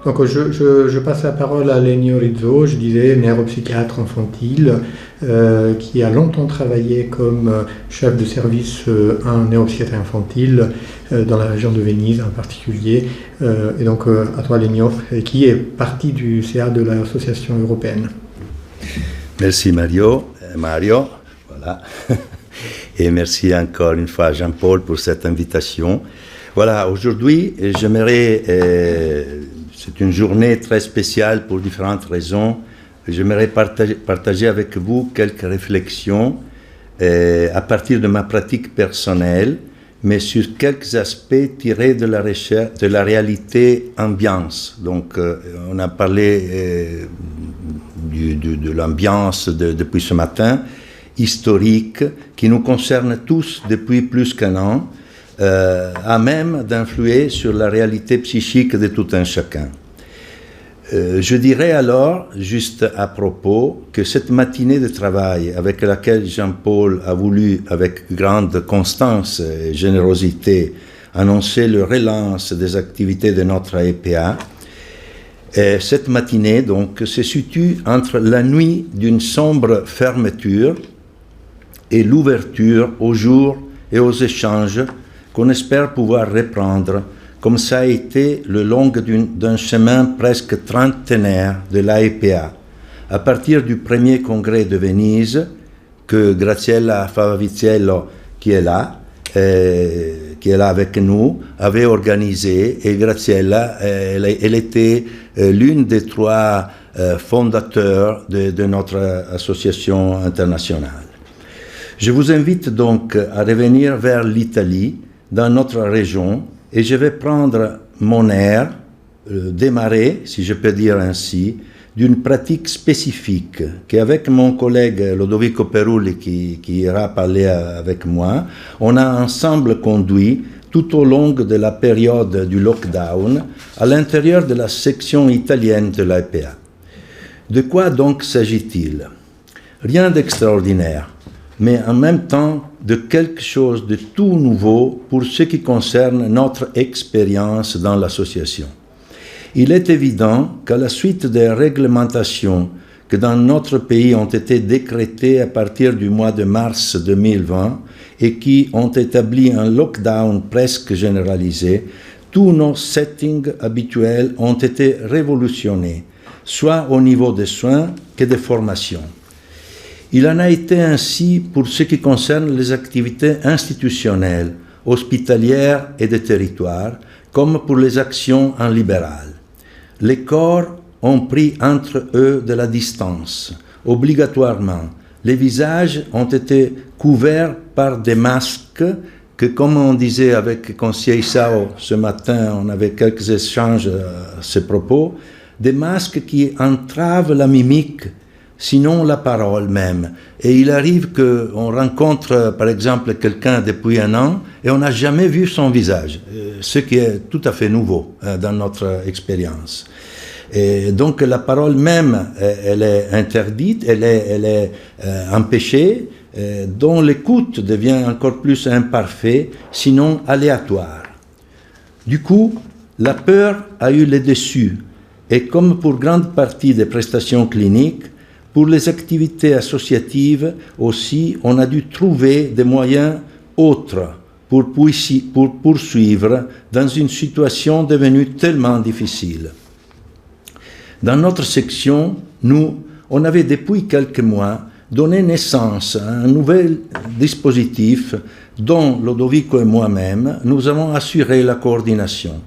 Donc je passe la parole à Lenny Rizzo, je disais neuropsychiatre infantile, qui a longtemps travaillé comme chef de service en neuropsychiatrie infantile dans la région de Venise en particulier. Et donc à toi Lenny, qui est partie du CA de l'association européenne. Merci Mario, voilà. Et merci encore une fois à Jean-Paul pour cette invitation. Voilà, aujourd'hui, j'aimerais, c'est une journée très spéciale pour différentes raisons. J'aimerais partager avec vous quelques réflexions à partir de ma pratique personnelle, mais sur quelques aspects tirés de la recherche, de la réalité ambiance. Donc, on a parlé de l'ambiance depuis ce matin, historique, qui nous concerne tous depuis plus qu'un an, à même d'influer sur la réalité psychique de tout un chacun. Je dirais alors, juste à propos, que cette matinée de travail avec laquelle Jean-Paul a voulu, avec grande constance et générosité, annoncer le relance des activités de notre AEPA, cette matinée, donc, se situe entre la nuit d'une sombre fermeture et l'ouverture aux jours et aux échanges qu'on espère pouvoir reprendre, comme ça a été le long d'un chemin presque trentenaire de l'AEPA, à partir du premier congrès de Venise, que Graziella Favaviziello, qui est là avec nous, avait organisé, et Graziella, elle était l'une des trois fondateurs de notre association internationale. Je vous invite donc à revenir vers l'Italie, dans notre région, et je vais prendre mon air, démarrer, si je peux dire ainsi, d'une pratique spécifique qu'avec mon collègue Lodovico Perulli, qui ira parler avec moi, on a ensemble conduit tout au long de la période du lockdown à l'intérieur de la section italienne de l'AEPA. De quoi donc s'agit-il? Rien d'extraordinaire, mais en même temps de quelque chose de tout nouveau pour ce qui concerne notre expérience dans l'association. Il est évident qu'à la suite des réglementations que dans notre pays ont été décrétées à partir du mois de mars 2020 et qui ont établi un lockdown presque généralisé, tous nos settings habituels ont été révolutionnés, soit au niveau des soins que des formations. Il en a été ainsi pour ce qui concerne les activités institutionnelles, hospitalières et de territoire, comme pour les actions en libéral. Les corps ont pris entre eux de la distance, obligatoirement. Les visages ont été couverts par des masques que, comme on disait avec Conseil Sao ce matin, on avait quelques échanges à ce propos, des masques qui entravent la mimique, sinon la parole même. Et il arrive qu'on rencontre, par exemple, quelqu'un depuis un an et on n'a jamais vu son visage, ce qui est tout à fait nouveau dans notre expérience. Et donc la parole même, elle est interdite, elle est empêchée, dont l'écoute devient encore plus imparfaite, sinon aléatoire. Du coup, la peur a eu le dessus, et comme pour grande partie des prestations cliniques, pour les activités associatives aussi, on a dû trouver des moyens autres pour poursuivre dans une situation devenue tellement difficile. Dans notre section, on avait depuis quelques mois donné naissance à un nouvel dispositif dont Lodovico et moi-même, nous avons assuré la coordination.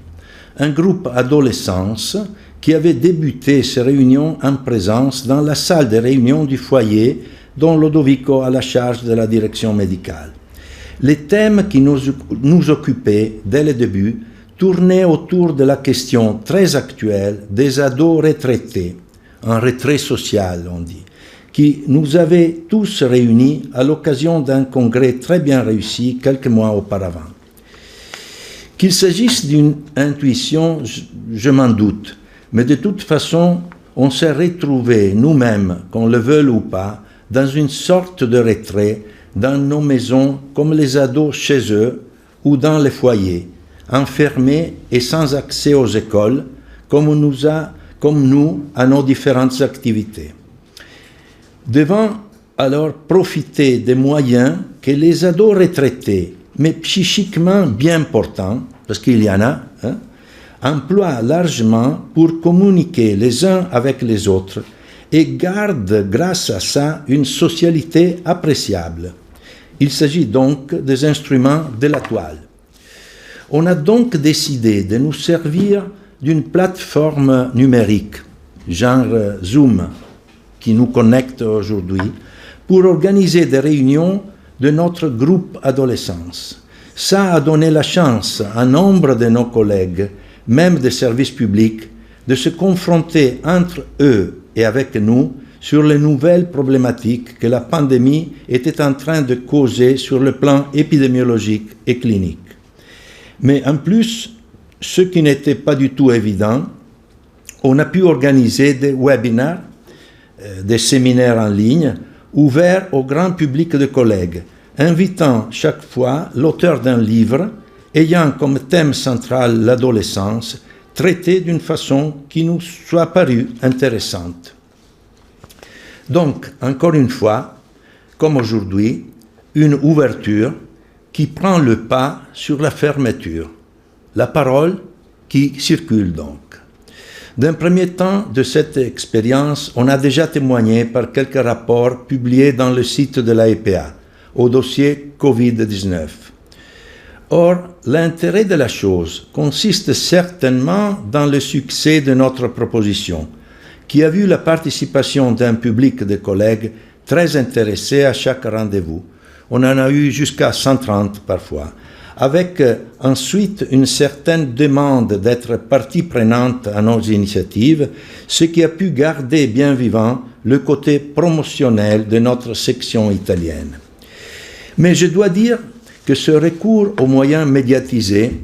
Un groupe adolescence qui avait débuté ses réunions en présence dans la salle de réunion du foyer dont Lodovico a la charge de la direction médicale. Les thèmes qui nous occupaient dès le début tournaient autour de la question très actuelle des ados retraités, un retrait social on dit, qui nous avait tous réunis à l'occasion d'un congrès très bien réussi quelques mois auparavant. Qu'il s'agisse d'une intuition, je m'en doute, mais de toute façon, on s'est retrouvés nous-mêmes, qu'on le veuille ou pas, dans une sorte de retrait dans nos maisons comme les ados chez eux ou dans les foyers, enfermés et sans accès aux écoles, comme nous à nos différentes activités. Devant alors profiter des moyens que les ados retraités, mais psychiquement bien portants, parce qu'il y en a, emploient largement pour communiquer les uns avec les autres et gardent grâce à ça une socialité appréciable. Il s'agit donc des instruments de la toile. On a donc décidé de nous servir d'une plateforme numérique, genre Zoom, qui nous connecte aujourd'hui, pour organiser des réunions de notre groupe adolescence. Ça a donné la chance à nombre de nos collègues, même des services publics, de se confronter entre eux et avec nous sur les nouvelles problématiques que la pandémie était en train de causer sur le plan épidémiologique et clinique. Mais en plus, ce qui n'était pas du tout évident, on a pu organiser des webinaires, des séminaires en ligne, ouverts au grand public de collègues, invitant chaque fois l'auteur d'un livre ayant comme thème central l'adolescence, traité d'une façon qui nous soit parue intéressante. Donc, encore une fois, comme aujourd'hui, une ouverture qui prend le pas sur la fermeture. La parole qui circule donc. D'un premier temps de cette expérience, on a déjà témoigné par quelques rapports publiés dans le site de la EPA, au dossier Covid-19. Or, l'intérêt de la chose consiste certainement dans le succès de notre proposition, qui a vu la participation d'un public de collègues très intéressés à chaque rendez-vous. On en a eu jusqu'à 130 parfois, avec ensuite une certaine demande d'être partie prenante à nos initiatives, ce qui a pu garder bien vivant le côté promotionnel de notre section italienne. Mais je dois dire que ce recours aux moyens médiatisés,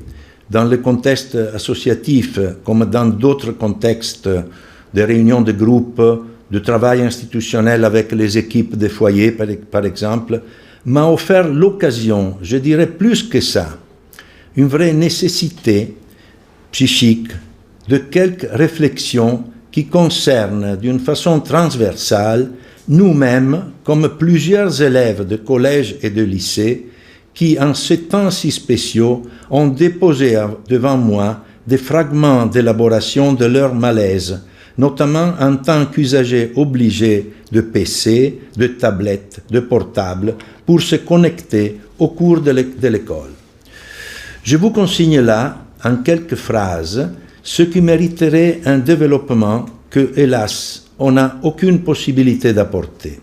dans le contexte associatif comme dans d'autres contextes de réunions de groupe, de travail institutionnel avec les équipes des foyers par exemple, m'a offert l'occasion, je dirais plus que ça, une vraie nécessité psychique de quelques réflexions qui concernent d'une façon transversale nous-mêmes comme plusieurs élèves de collège et de lycée qui, en ces temps si spéciaux, ont déposé devant moi des fragments d'élaboration de leur malaise, notamment en tant qu'usagers obligés de PC, de tablettes, de portables, pour se connecter au cours de l'école. Je vous consigne là, en quelques phrases, ce qui mériterait un développement que, hélas, on n'a aucune possibilité d'apporter.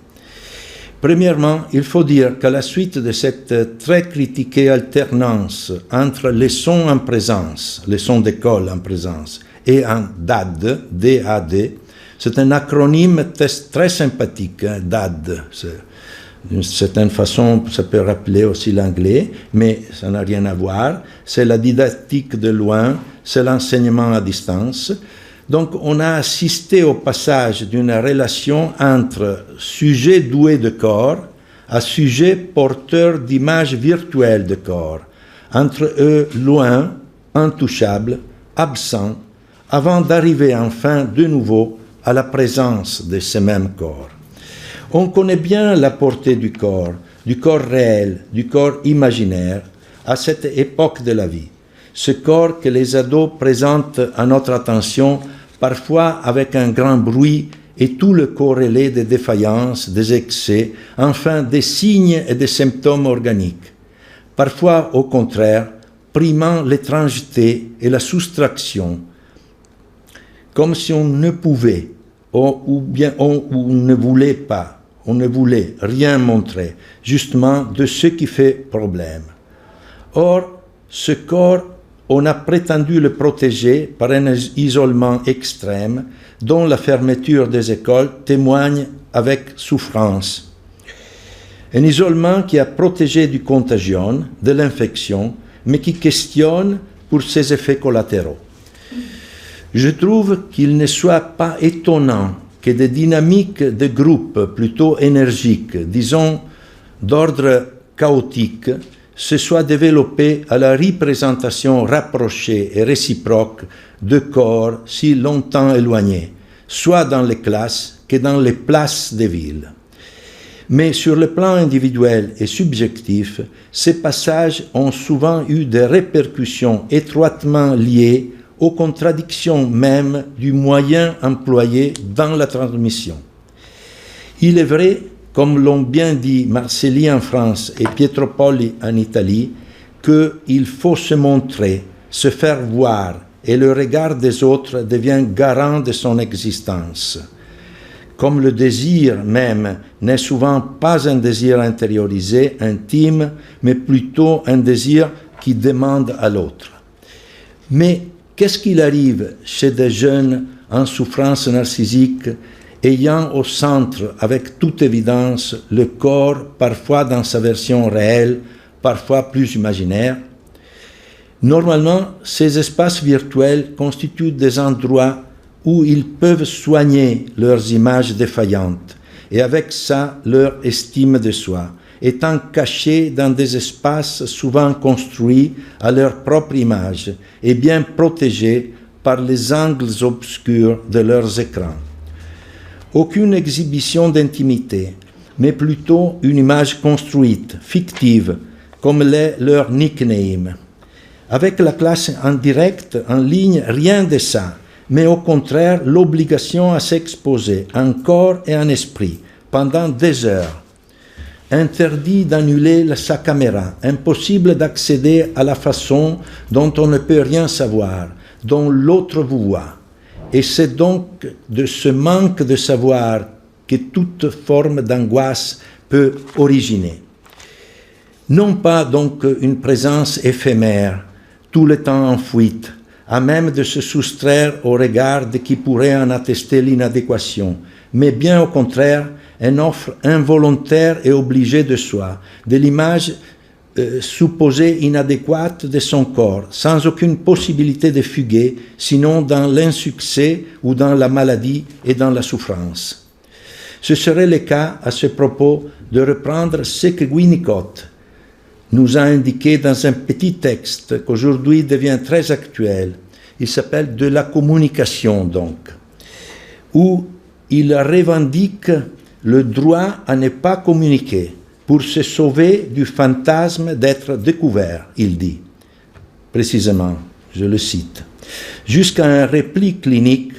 Premièrement, il faut dire qu'à la suite de cette très critiquée alternance entre leçons en présence, leçons d'école en présence, et en DAD, D-A-D, c'est un acronyme très sympathique, hein, DAD. D'une certaine façon, ça peut rappeler aussi l'anglais, mais ça n'a rien à voir. C'est la didactique de loin, c'est l'enseignement à distance. Donc, on a assisté au passage d'une relation entre sujet doué de corps à sujet porteur d'images virtuelles de corps, entre eux loin, intouchables, absents, avant d'arriver enfin de nouveau à la présence de ces mêmes corps. On connaît bien la portée du corps réel, du corps imaginaire, à cette époque de la vie. Ce corps que les ados présentent à notre attention, parfois avec un grand bruit et tout le corrélé des défaillances, des excès, enfin des signes et des symptômes organiques. Parfois, au contraire, primant l'étrangeté et la soustraction, comme si on ne pouvait, ou bien on ne voulait pas, on ne voulait rien montrer, justement de ce qui fait problème. Or, ce corps, on a prétendu le protéger par un isolement extrême dont la fermeture des écoles témoigne avec souffrance. Un isolement qui a protégé du contagion, de l'infection, mais qui questionne pour ses effets collatéraux. Je trouve qu'il ne soit pas étonnant que des dynamiques de groupe plutôt énergiques, disons d'ordre chaotique, se soit développé à la représentation rapprochée et réciproque de corps si longtemps éloignés, soit dans les classes que dans les places des villes. Mais sur le plan individuel et subjectif, ces passages ont souvent eu des répercussions étroitement liées aux contradictions même du moyen employé dans la transmission. Il est vrai, comme l'ont bien dit Marcelli en France et Pietro Polli en Italie, qu'il faut se montrer, se faire voir, et le regard des autres devient garant de son existence. Comme le désir même n'est souvent pas un désir intériorisé, intime, mais plutôt un désir qui demande à l'autre. Mais qu'est-ce qu'il arrive chez des jeunes en souffrance narcissique ayant au centre, avec toute évidence, le corps, parfois dans sa version réelle, parfois plus imaginaire? Normalement, ces espaces virtuels constituent des endroits où ils peuvent soigner leurs images défaillantes et avec ça leur estime de soi, étant cachés dans des espaces souvent construits à leur propre image et bien protégés par les angles obscurs de leurs écrans. Aucune exhibition d'intimité, mais plutôt une image construite, fictive, comme l'est leur nickname. Avec la classe en direct, en ligne, rien de ça, mais au contraire l'obligation à s'exposer en corps et en esprit pendant des heures. Interdit d'annuler sa caméra, impossible d'accéder à la façon dont on ne peut rien savoir, dont l'autre vous voit. Et c'est donc de ce manque de savoir que toute forme d'angoisse peut originer. Non pas donc une présence éphémère, tout le temps en fuite, à même de se soustraire au regard de qui pourrait en attester l'inadéquation, mais bien au contraire, une offre involontaire et obligée de soi, de l'image supposée inadéquate de son corps, sans aucune possibilité de fuguer, sinon dans l'insuccès ou dans la maladie et dans la souffrance. Ce serait le cas, à ce propos, de reprendre ce que Winnicott nous a indiqué dans un petit texte qu'aujourd'hui devient très actuel. Il s'appelle « De la communication », donc, où il revendique le droit à ne pas communiquer pour se sauver du fantasme d'être découvert, il dit. Précisément, je le cite, jusqu'à un repli clinique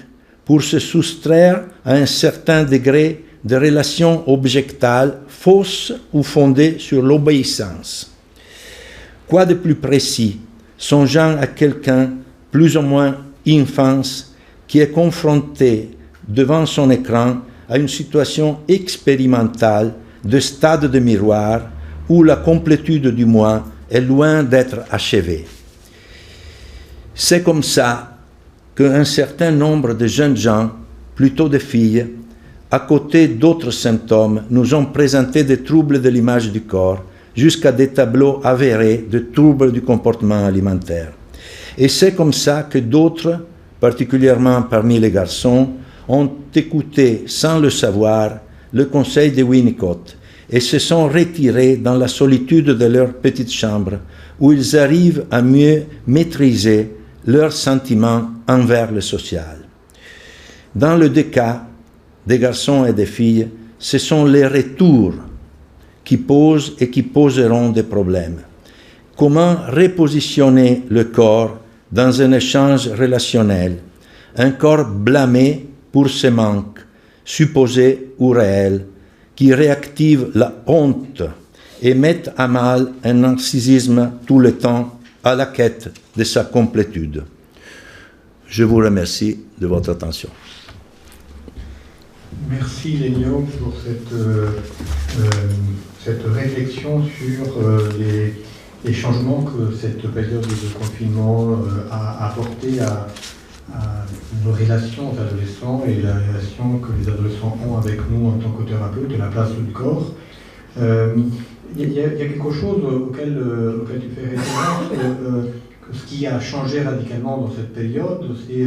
pour se soustraire à un certain degré de relations objectales fausses ou fondées sur l'obéissance. Quoi de plus précis, songeant à quelqu'un plus ou moins infance qui est confronté devant son écran à une situation expérimentale de stade de miroir où la complétude du moi est loin d'être achevée. C'est comme ça qu'un certain nombre de jeunes gens, plutôt de filles, à côté d'autres symptômes, nous ont présenté des troubles de l'image du corps, jusqu'à des tableaux avérés de troubles du comportement alimentaire. Et c'est comme ça que d'autres, particulièrement parmi les garçons, ont écouté sans le savoir le conseil de Winnicott et se sont retirés dans la solitude de leur petite chambre, où ils arrivent à mieux maîtriser leurs sentiments envers le social. Dans le deux cas, des garçons et des filles, ce sont les retours qui posent et qui poseront des problèmes. Comment repositionner le corps dans un échange relationnel, un corps blâmé pour ses manques, supposés ou réels, qui réactive la honte et met à mal un narcissisme tout le temps à la quête de sa complétude. Je vous remercie de votre attention. Merci Lénio pour cette réflexion sur les changements que cette période de confinement a apporté à nos relations aux adolescents et la relation que les adolescents ont avec nous en tant que thérapeutes et la place du corps. Il y a quelque chose auquel tu fais référence. Ce qui a changé radicalement dans cette période, c'est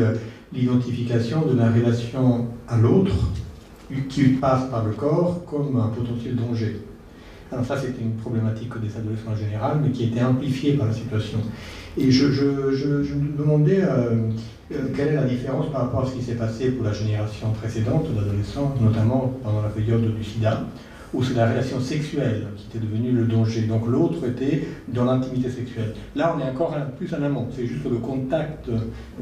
l'identification de la relation à l'autre qui passe par le corps comme un potentiel danger. Alors ça, c'était une problématique des adolescents en général, mais qui était amplifiée par la situation. Et je me demandais quelle est la différence par rapport à ce qui s'est passé pour la génération précédente d'adolescents, notamment pendant la période du sida, où c'est la relation sexuelle qui était devenue le danger. Donc l'autre était dans l'intimité sexuelle. Là, on est encore plus en amont. C'est juste le contact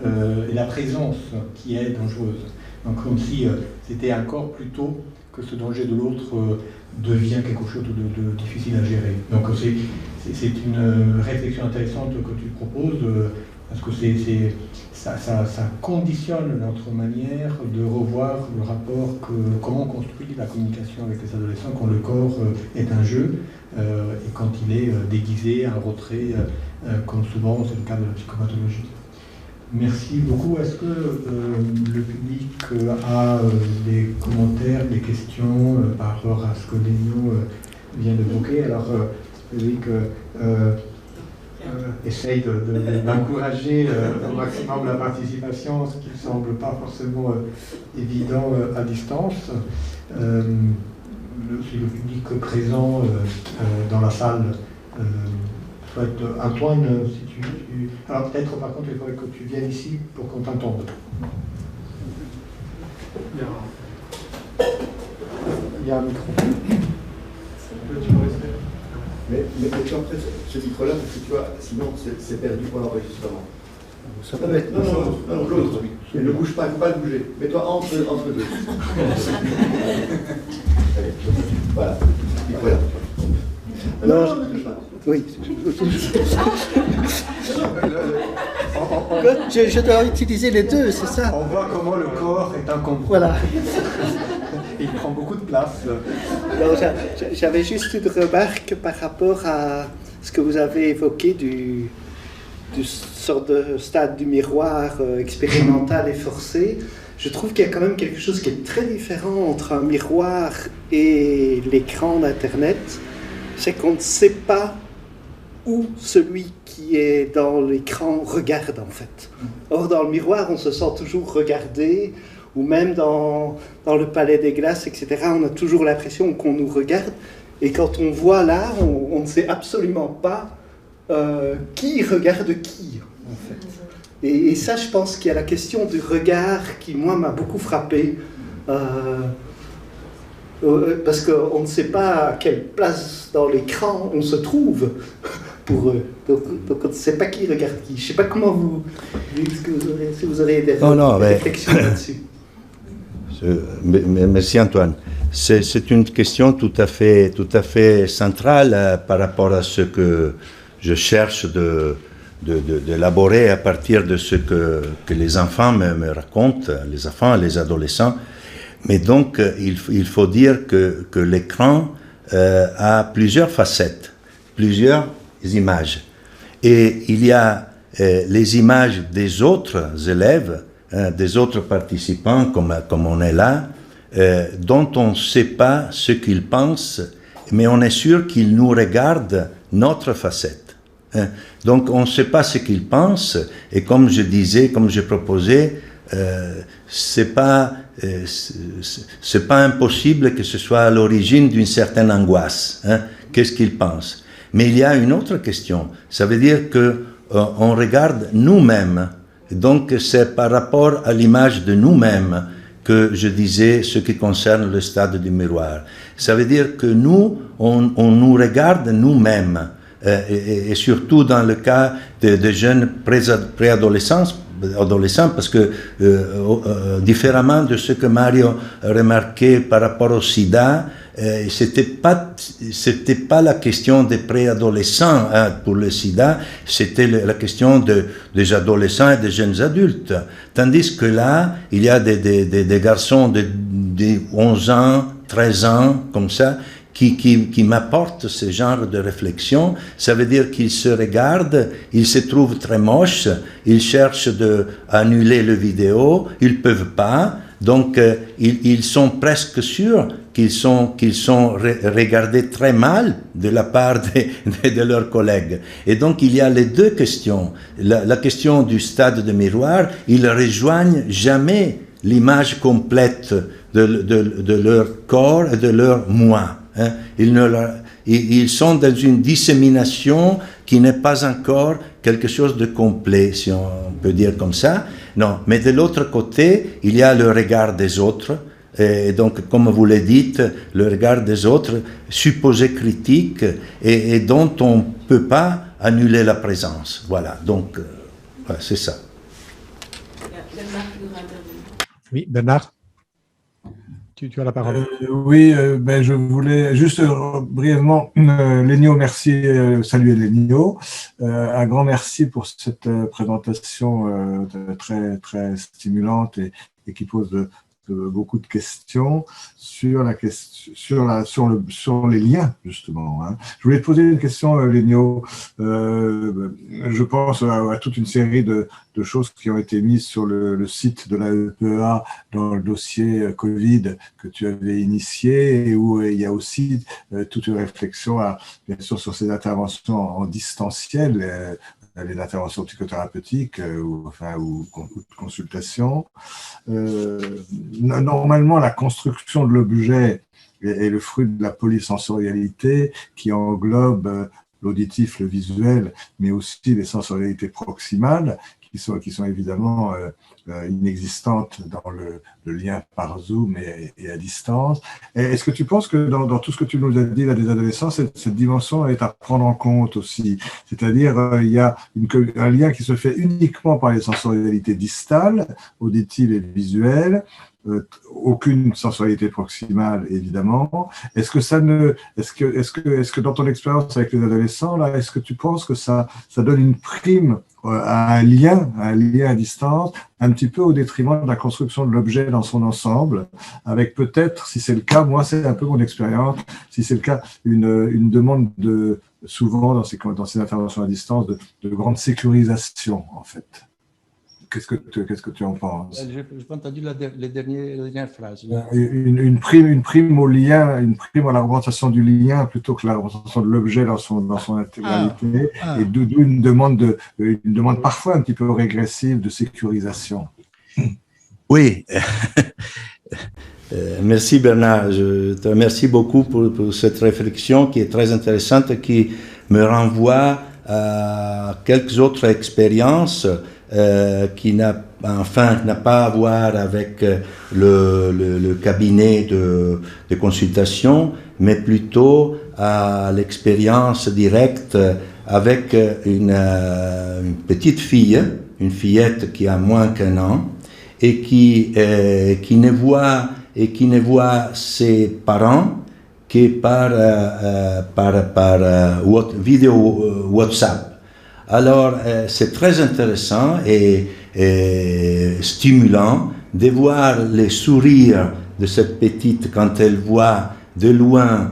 et la présence qui est dangereuse. Donc comme si c'était encore plus tôt que ce danger de l'autre devient quelque chose de difficile à gérer. Donc c'est une réflexion intéressante que tu proposes, parce que ça conditionne notre manière de revoir le rapport, comment on construit la communication avec les adolescents quand le corps est un jeu et quand il est déguisé, un retrait, comme souvent c'est le cas de la psychopathologie. Merci beaucoup. Est-ce que le public a des commentaires, des questions par rapport à ce que Lénio vient d'évoquer? Alors, le public essaye d'encourager au maximum la participation, ce qui ne semble pas forcément évident à distance. Le public présent dans la salle Antoine, si tu... Alors peut-être par contre il faudrait que tu viennes ici pour qu'on t'entende. Il y a un micro. Mais tu en prêtes ce micro-là parce que tu vois, sinon c'est perdu pour l'enregistrement. Non, l'autre. Ne bouge pas, il ne faut pas le bouger. Mets-toi entre deux. Allez, voilà. Voilà. Non, ne bouge pas. Oui. Je dois utiliser les deux, c'est ça? On voit comment le corps est encombré. Voilà. Il prend beaucoup de place. J'avais juste une remarque par rapport à ce que vous avez évoqué du sort de stade du miroir expérimental et forcé. Je trouve qu'il y a quand même quelque chose qui est très différent entre un miroir et l'écran d'Internet. C'est qu'on ne sait pas où celui qui est dans l'écran regarde en fait. Or dans le miroir, on se sent toujours regardé, ou même dans le Palais des Glaces, etc., on a toujours l'impression qu'on nous regarde, et quand on voit là, on ne sait absolument pas qui regarde qui, en fait. Et ça, je pense qu'il y a la question du regard qui, moi, m'a beaucoup frappé, parce qu'on ne sait pas à quelle place dans l'écran on se trouve pour eux. Donc on ne sait pas qui regarde qui. Je ne sais pas comment vous... Si vous aurez des réflexions là-dessus. Merci Antoine. C'est une question tout à fait centrale par rapport à ce que je cherche d'élaborer à partir de ce que les enfants me racontent, les enfants et les adolescents. Mais donc, il faut dire que l'écran a plusieurs facettes, plusieurs images. Et il y a les images des autres élèves, des autres participants, comme on est là, dont on ne sait pas ce qu'ils pensent, mais on est sûr qu'ils nous regardent notre facette. Donc, on ne sait pas ce qu'ils pensent, et comme je disais, comme je proposais, c'est pas impossible que ce soit à l'origine d'une certaine angoisse. Qu'est-ce qu'ils pensent? Mais il y a une autre question. Ça veut dire que on regarde nous-mêmes. Donc c'est par rapport à l'image de nous-mêmes que je disais ce qui concerne le stade du miroir. Ça veut dire que nous, on nous regarde nous-mêmes. Et surtout dans le cas de jeunes préadolescents, parce que différemment de ce que Mario a remarqué par rapport au sida, c'était pas la question des préadolescents pour le sida, c'était la question des adolescents et des jeunes adultes. Tandis que là, il y a des garçons de 11 ans, 13 ans, comme ça, qui m'apportent ce genre de réflexion. Ça veut dire qu'ils se regardent, ils se trouvent très moches, ils cherchent à annuler le vidéo, ils ne peuvent pas, donc ils sont presque sûrs qu'ils sont regardés très mal de la part de leurs collègues. Et donc il y a les deux questions. La question du stade de miroir, ils ne rejoignent jamais l'image complète de leur corps et de leur moi. ils sont dans une dissémination qui n'est pas encore quelque chose de complet, si on peut dire comme ça. Non, mais de l'autre côté, il y a le regard des autres. Et donc, comme vous le dites, le regard des autres, supposé critique, et dont on ne peut pas annuler la présence. Voilà, donc, voilà, c'est ça. Oui, Bernard, tu as la parole. Oui, je voulais juste brièvement, Lénio, merci, saluer Lénio. Un grand merci pour cette présentation très, très stimulante et qui pose beaucoup de questions sur les liens, justement. Je voulais te poser une question, Lénio. Je pense à toute une série de choses qui ont été mises sur le site de la EPEA dans le dossier Covid que tu avais initié, et où il y a aussi toute une réflexion, bien sûr, sur ces interventions en distanciel, les interventions psychothérapeutiques ou de consultation. Normalement, la construction de l'objet est le fruit de la polysensorialité qui englobe l'auditif, le visuel, mais aussi les sensorialités proximales qui sont évidemment inexistantes dans le lien par Zoom et à distance. Est-ce que tu penses que dans tout ce que tu nous as dit là des adolescents, cette dimension est à prendre en compte aussi? C'est-à-dire, il y a un lien qui se fait uniquement par les sensorialités distales, auditives et visuelles, aucune sensorialité proximale, évidemment. Est-ce que dans ton expérience avec les adolescents, là, est-ce que tu penses que ça donne une prime à un lien à distance, un petit peu au détriment de la construction de l'objet dans son ensemble, avec peut-être, si c'est le cas, moi c'est un peu mon expérience, si c'est le cas, une demande souvent dans ces interventions à distance de grande sécurisation, en fait. Qu'est-ce que tu en penses? Je n'ai pas entendu la dernière phrase. Une prime au lien, une prime à la représentation du lien plutôt que la représentation de l'objet dans son intégralité, et d'où une demande parfois un petit peu régressive de sécurisation. Oui. Merci Bernard, je te remercie beaucoup pour cette réflexion qui est très intéressante et qui me renvoie à quelques autres expériences qui n'a pas à voir avec le cabinet de consultation, mais plutôt à l'expérience directe avec une petite fille, une fillette qui a moins qu'1 an, et qui ne voit ses parents que par vidéo WhatsApp. Alors, c'est très intéressant et stimulant de voir les sourires de cette petite quand elle voit de loin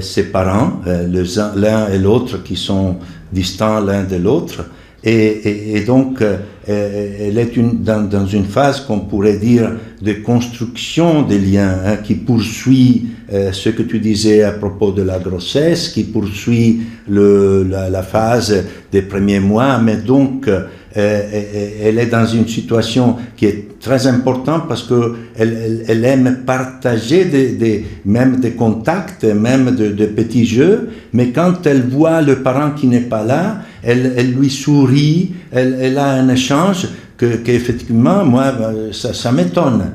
ses parents, l'un et l'autre qui sont distants l'un de l'autre. Et donc, elle est dans une phase qu'on pourrait dire de construction des liens, qui poursuit ce que tu disais à propos de la grossesse, qui poursuit la phase des premiers mois, mais donc elle est dans une situation qui est très importante parce qu'elle aime partager même des contacts, même de petits jeux, mais quand elle voit le parent qui n'est pas là, elle lui sourit, elle a un échange qu'effectivement, moi, ça m'étonne.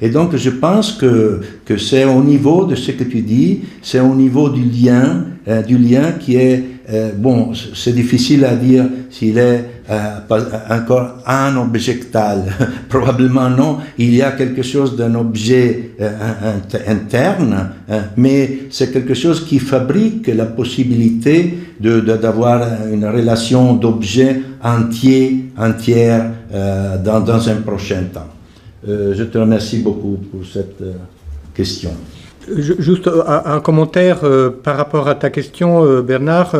Et donc, je pense que c'est au niveau de ce que tu dis, c'est au niveau du lien qui est, bon, c'est difficile à dire s'il est encore un objectal. Probablement non, il y a quelque chose d'un objet interne, mais c'est quelque chose qui fabrique la possibilité d'avoir une relation d'objet entière dans un prochain temps. Je te remercie beaucoup pour cette question. Juste un commentaire par rapport à ta question, Bernard.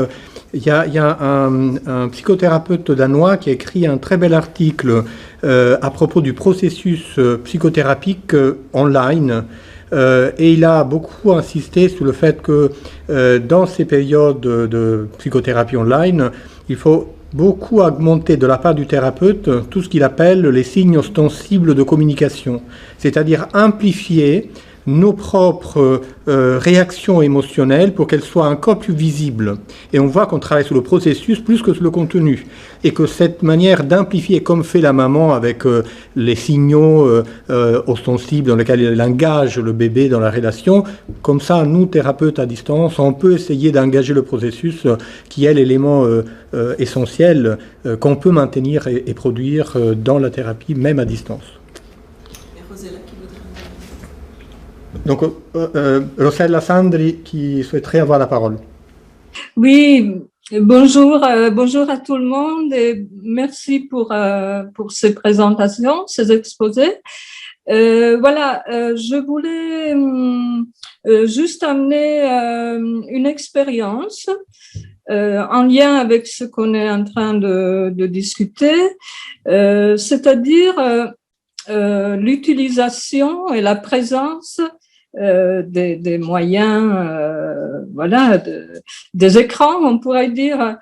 Il y a un psychothérapeute danois qui a écrit un très bel article à propos du processus psychothérapique online. Et il a beaucoup insisté sur le fait que dans ces périodes de psychothérapie online, il faut beaucoup augmenter de la part du thérapeute tout ce qu'il appelle les signes ostensibles de communication, c'est-à-dire amplifier nos propres réactions émotionnelles pour qu'elles soient encore plus visibles. Et on voit qu'on travaille sur le processus plus que sur le contenu. Et que cette manière d'amplifier, comme fait la maman avec les signaux ostensibles dans lesquels elle engage le bébé dans la relation, comme ça, nous, thérapeutes à distance, on peut essayer d'engager le processus qui est l'élément essentiel qu'on peut maintenir et produire dans la thérapie, même à distance. Donc, Rosella Sandri qui souhaiterait avoir la parole. Oui, bonjour, bonjour à tout le monde et merci pour ces présentations, ces exposés. Voilà, je voulais juste amener une expérience en lien avec ce qu'on est en train de discuter, c'est-à-dire l'utilisation et la présence des moyens, voilà, des écrans, on pourrait dire,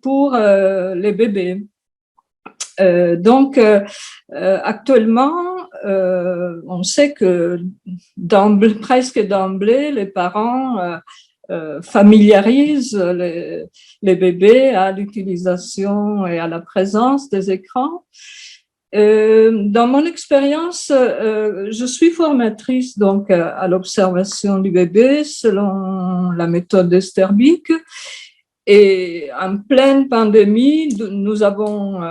pour les bébés. Donc, actuellement, on sait que presque d'emblée, les parents familiarisent les bébés à l'utilisation et à la présence des écrans. Dans mon expérience, je suis formatrice donc à l'observation du bébé selon la méthode d'Esterbeek et en pleine pandémie, nous avons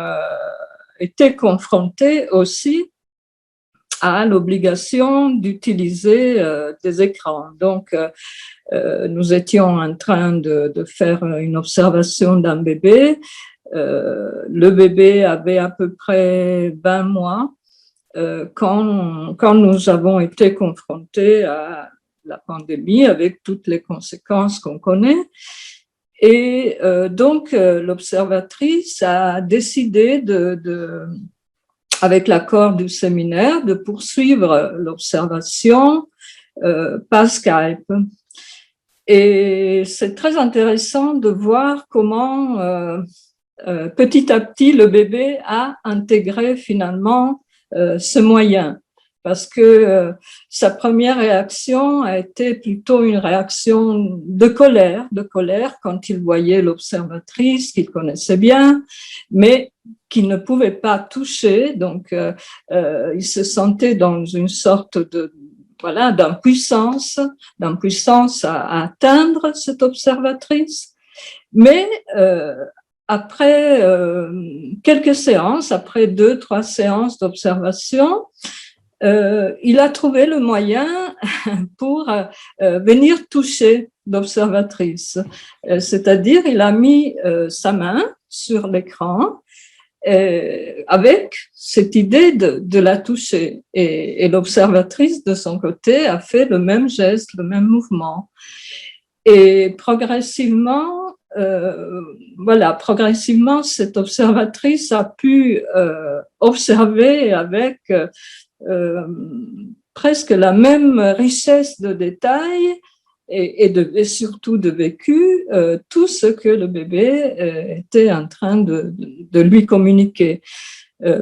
été confrontés aussi à l'obligation d'utiliser des écrans. Donc, nous étions en train de faire une observation d'un bébé. Le bébé avait à peu près 20 mois quand nous avons été confrontés à la pandémie avec toutes les conséquences qu'on connaît. Et donc, l'observatrice a décidé avec l'accord du séminaire, de poursuivre l'observation par Skype. Et c'est très intéressant de voir comment petit à petit, le bébé a intégré finalement ce moyen, parce que sa première réaction a été plutôt une réaction de colère quand il voyait l'observatrice qu'il connaissait bien, mais qu'il ne pouvait pas toucher. Donc, il se sentait dans une sorte d'impuissance à atteindre cette observatrice. Mais après quelques séances, après 2-3 séances d'observation, il a trouvé le moyen pour venir toucher l'observatrice. C'est-à-dire, il a mis sa main sur l'écran avec cette idée de la toucher. Et l'observatrice, de son côté, a fait le même geste, le même mouvement. Et progressivement, cette observatrice a pu observer avec presque la même richesse de détails et surtout de vécu, tout ce que le bébé était en train de lui communiquer.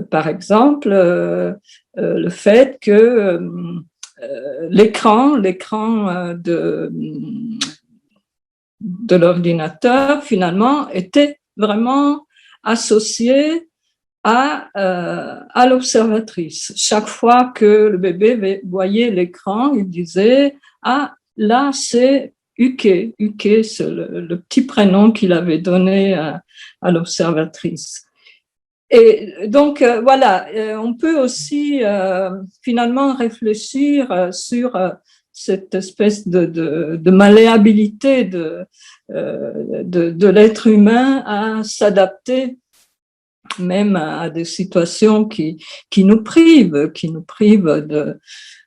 Par exemple, le fait que l'écran de l'ordinateur, finalement, était vraiment associé à l'observatrice. Chaque fois que le bébé voyait l'écran, il disait « Ah, là, c'est Uke. Uke, c'est le petit prénom qu'il avait donné à l'observatrice. » Et donc, voilà, on peut aussi finalement réfléchir sur cette espèce de malléabilité de l'être humain à s'adapter même à des situations qui nous privent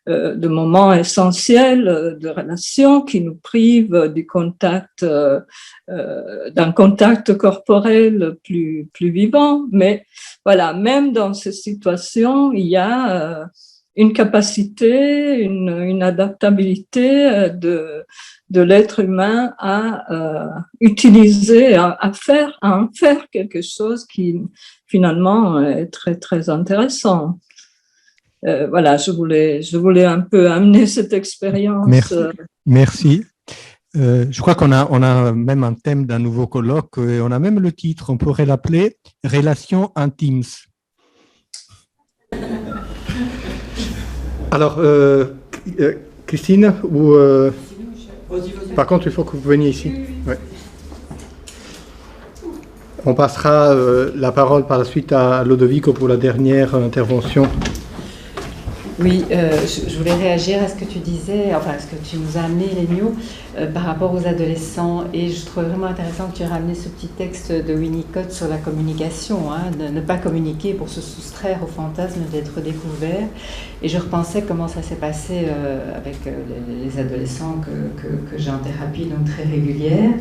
de moments essentiels de relations, qui nous privent du contact, d'un contact corporel plus vivant. Mais voilà, même dans ces situations, il y a une capacité, une adaptabilité de l'être humain à utiliser, à en faire quelque chose qui finalement est très très intéressant. voilà, je voulais un peu amener cette expérience. Merci. Je crois qu'on a même un thème d'un nouveau colloque et on a même le titre, on pourrait l'appeler « Relations intimes ». Alors, Christine, ou par contre, il faut que vous veniez ici. Ouais. On passera la parole par la suite à Lodovico pour la dernière intervention. Oui, je voulais réagir à ce que tu disais, enfin à ce que tu nous as amené, Lénio, par rapport aux adolescents. Et je trouve vraiment intéressant que tu aies ramené ce petit texte de Winnicott sur la communication, hein, de ne pas communiquer pour se soustraire au fantasme d'être découvert. Et je repensais comment ça s'est passé avec les adolescents que j'ai en thérapie donc très régulière.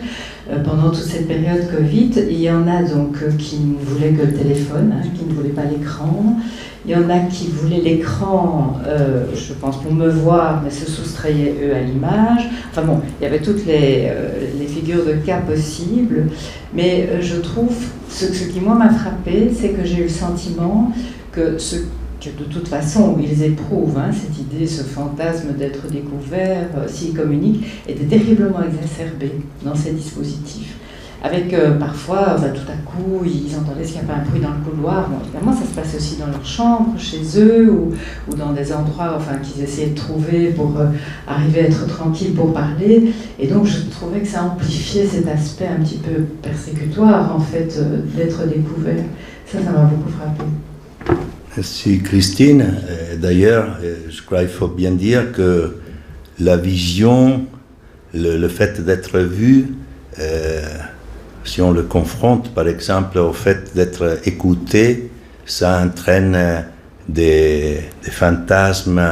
Pendant toute cette période Covid, il y en a donc qui ne voulaient que le téléphone, hein, qui ne voulaient pas l'écran. Il y en a qui voulaient l'écran, je pense, pour me voir, mais se soustrayaient, eux, à l'image. Enfin bon, il y avait toutes les figures de cas possibles. Mais je trouve, ce qui, moi, m'a frappé, c'est que j'ai eu le sentiment que de toute façon, ils éprouvent, hein, cette idée, ce fantasme d'être découvert, s'ils communiquent, était terriblement exacerbé dans ces dispositifs. Avec parfois, tout à coup, ils entendaient qu'il n'y a pas un bruit dans le couloir. Bon, évidemment, ça se passe aussi dans leur chambre, chez eux, ou dans des endroits qu'ils essayaient de trouver pour arriver à être tranquilles pour parler. Et donc, je trouvais que ça amplifiait cet aspect un petit peu persécutoire, en fait, d'être découvert. Ça m'a beaucoup frappé. Merci Christine. D'ailleurs, je crois qu'il faut bien dire que la vision, le fait d'être vu, si on le confronte, par exemple, au fait d'être écouté, ça entraîne des fantasmes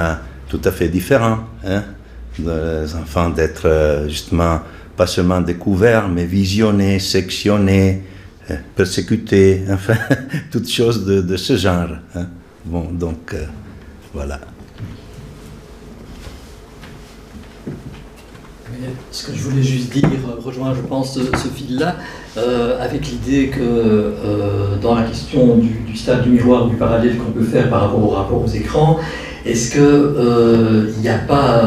tout à fait différents. Hein? Les enfants d'être justement, pas seulement découverts, mais visionnés, sectionnés, persécutés, enfin, toutes choses de ce genre. Hein? Bon, donc, voilà. Ce que je voulais juste dire, rejoint, je pense, ce fil-là, avec l'idée que dans la question du stade du miroir, du parallèle qu'on peut faire par rapport au rapport aux écrans, est-ce qu'il n'y a pas,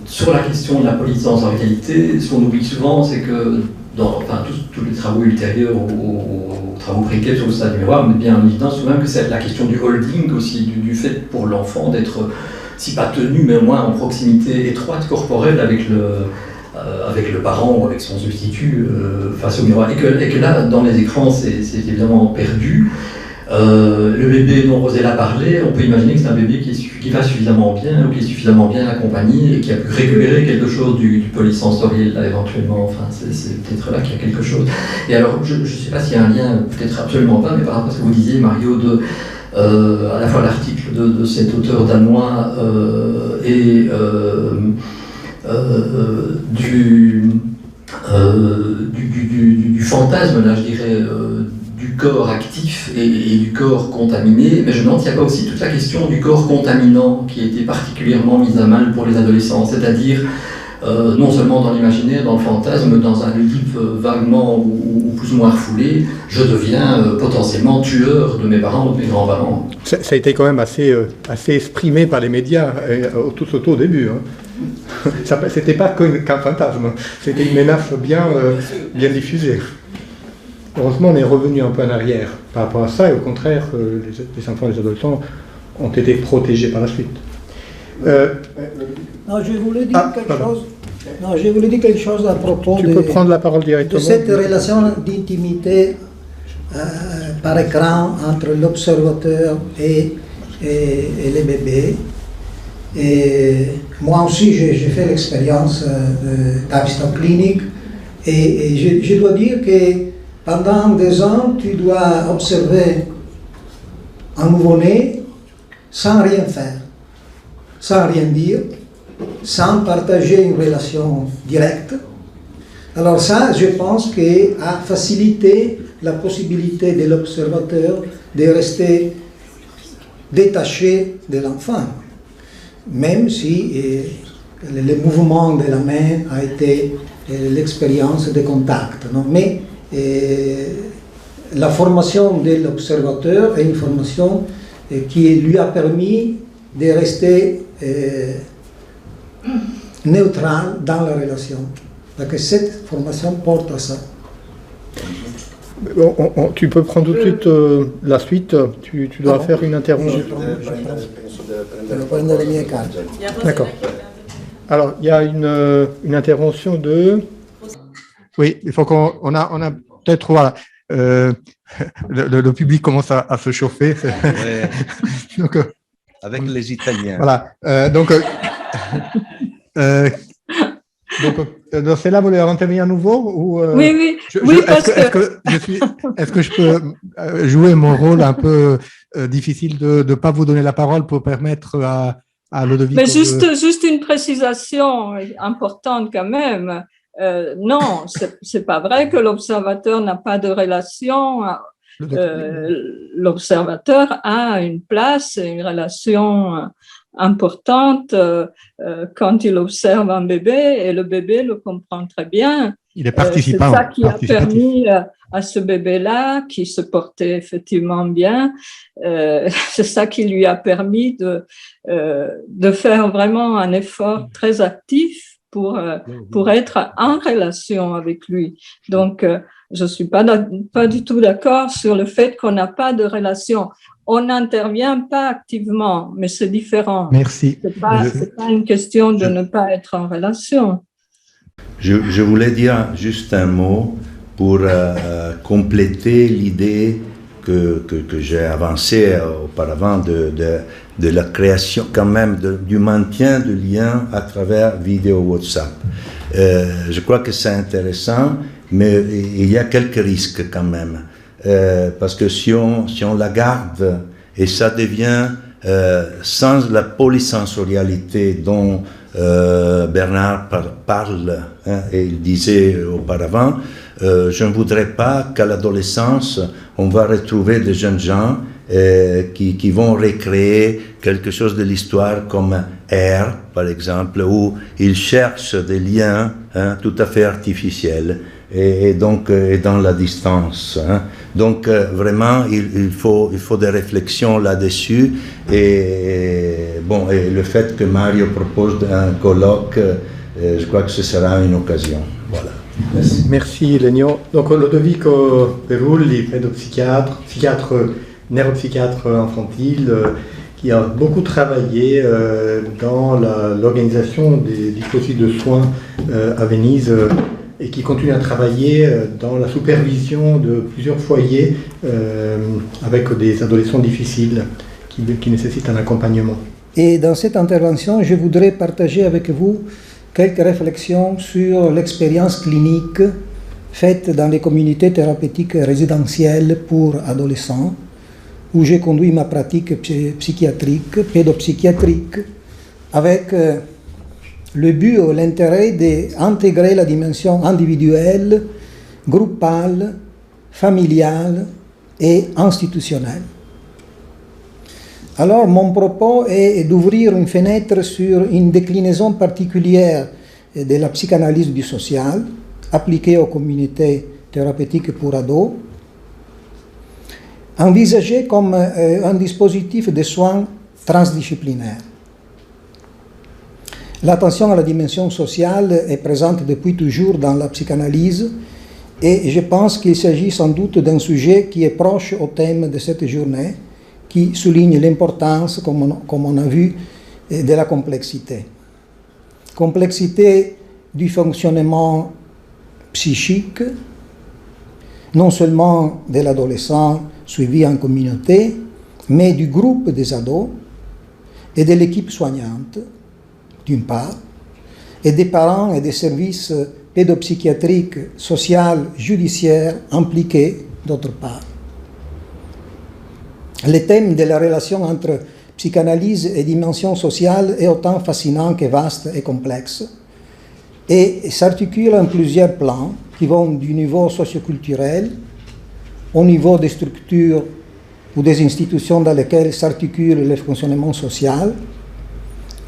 sur la question de la police sans réalité, ce qu'on oublie souvent, c'est que dans tous les travaux ultérieurs aux travaux précaires sur le stade du miroir, met bien en évidence tout de même que c'est la question du holding aussi, du fait pour l'enfant d'être, si pas tenu, mais au moins en proximité étroite, corporelle avec le parent ou avec son substitut face au miroir. Et que là, dans les écrans, c'est évidemment perdu. Le bébé dont Rosella parlait, on peut imaginer que c'est un bébé qui va suffisamment bien, ou qui est suffisamment bien accompagné, et qui a pu récupérer quelque chose du polysensoriel, là, éventuellement. Enfin, c'est peut-être là qu'il y a quelque chose. Et alors, je ne sais pas s'il y a un lien, peut-être absolument pas, mais par rapport à ce que vous disiez, Mario, à la fois l'article de cet auteur danois et du fantasme, là, je dirais, du corps actif et du corps contaminé, mais je me demande s'il n'y a pas aussi toute la question du corps contaminant qui a été particulièrement mise à mal pour les adolescents, c'est-à-dire non seulement dans l'imaginaire, dans le fantasme, dans un Oedipe vaguement ou plus ou moins refoulé, je deviens potentiellement tueur de mes parents ou de mes grands-parents. Ça a été quand même assez exprimé par les médias, tout au début. Hein. C'était pas qu'un fantasme, c'était une menace bien diffusée. Heureusement, on est revenu un peu en arrière par rapport à ça, et au contraire, les enfants et les adolescents ont été protégés par la suite. Non, je voulais dire quelque chose. Non, je voulais dire quelque chose à propos peux prendre la parole directement. De cette relation d'intimité par écran entre l'observateur et les bébés. Et moi aussi, j'ai fait l'expérience d'assistant clinique, et je dois dire que pendant 2 ans, tu dois observer un nouveau-né sans rien faire, sans rien dire, sans partager une relation directe. Alors ça, je pense a facilité la possibilité de l'observateur de rester détaché de l'enfant, même si le mouvement de la main a été l'expérience de contact. Non? Mais la formation de l'observateur est une formation qui lui a permis de rester neutral dans la relation. Parce que cette formation porte à ça. Tu peux prendre tout de suite la suite. Tu dois faire une intervention. D'accord. Alors, il y a une intervention de... Oui, il faut qu'on a peut-être... Voilà. Le public commence à se chauffer. Ouais. Donc, avec les Italiens. Voilà. Donc, dans celle-là, vous voulez intervenir à nouveau ou, Oui, parce est-ce que je peux jouer mon rôle un peu difficile de ne pas vous donner la parole pour permettre à Ludovico Mais juste une précisation importante quand même. Non, c'est pas vrai que l'observateur n'a pas de relation. L'observateur a une place, une relation importante quand il observe un bébé et le bébé le comprend très bien. Il est participant. C'est ça qui a permis à ce bébé-là, qui se portait effectivement bien, c'est ça qui lui a permis de faire vraiment un effort très actif pour être en relation avec lui. Donc, je suis pas du tout d'accord sur le fait qu'on n'a pas de relation. On n'intervient pas activement, mais c'est différent. Merci. C'est pas une question de ne pas être en relation. Je voulais dire juste un mot pour compléter l'idée que j'ai avancée auparavant de la création, quand même, du maintien de liens à travers vidéo WhatsApp. Je crois que c'est intéressant, mais il y a quelques risques quand même. Parce que si on la garde, et ça devient sans la polysensorialité dont Bernard parle, et il disait auparavant, je ne voudrais pas qu'à l'adolescence, on va retrouver des jeunes gens qui vont recréer quelque chose de l'histoire comme R, par exemple, où ils cherchent des liens tout à fait artificiels. Et donc dans la distance. Donc vraiment, il faut des réflexions là-dessus. Et le fait que Mario propose un colloque, je crois que ce sera une occasion. Voilà. Merci Lenio. Donc Ludovico Perulli, pédopsychiatre, neuropsychiatre infantile, qui a beaucoup travaillé dans l'organisation des dispositifs de soins à Venise, et qui continue à travailler dans la supervision de plusieurs foyers avec des adolescents difficiles qui nécessitent un accompagnement. Et dans cette intervention, je voudrais partager avec vous quelques réflexions sur l'expérience clinique faite dans les communautés thérapeutiques résidentielles pour adolescents, où j'ai conduit ma pratique psychiatrique, pédopsychiatrique, avec le but ou l'intérêt d'intégrer la dimension individuelle, groupale, familiale et institutionnelle. Alors, mon propos est d'ouvrir une fenêtre sur une déclinaison particulière de la psychanalyse du social, appliquée aux communautés thérapeutiques pour ados, envisagée comme un dispositif de soins transdisciplinaire. L'attention à la dimension sociale est présente depuis toujours dans la psychanalyse et je pense qu'il s'agit sans doute d'un sujet qui est proche au thème de cette journée, qui souligne l'importance, comme on a vu, de la complexité. Complexité du fonctionnement psychique, non seulement de l'adolescent suivi en communauté, mais du groupe des ados et de l'équipe soignante, d'une part, et des parents et des services pédopsychiatriques, sociaux, judiciaires impliqués, d'autre part. Le thème de la relation entre psychanalyse et dimension sociale est autant fascinant que vaste et complexe, et s'articule en plusieurs plans qui vont du niveau socioculturel au niveau des structures ou des institutions dans lesquelles s'articule le fonctionnement social,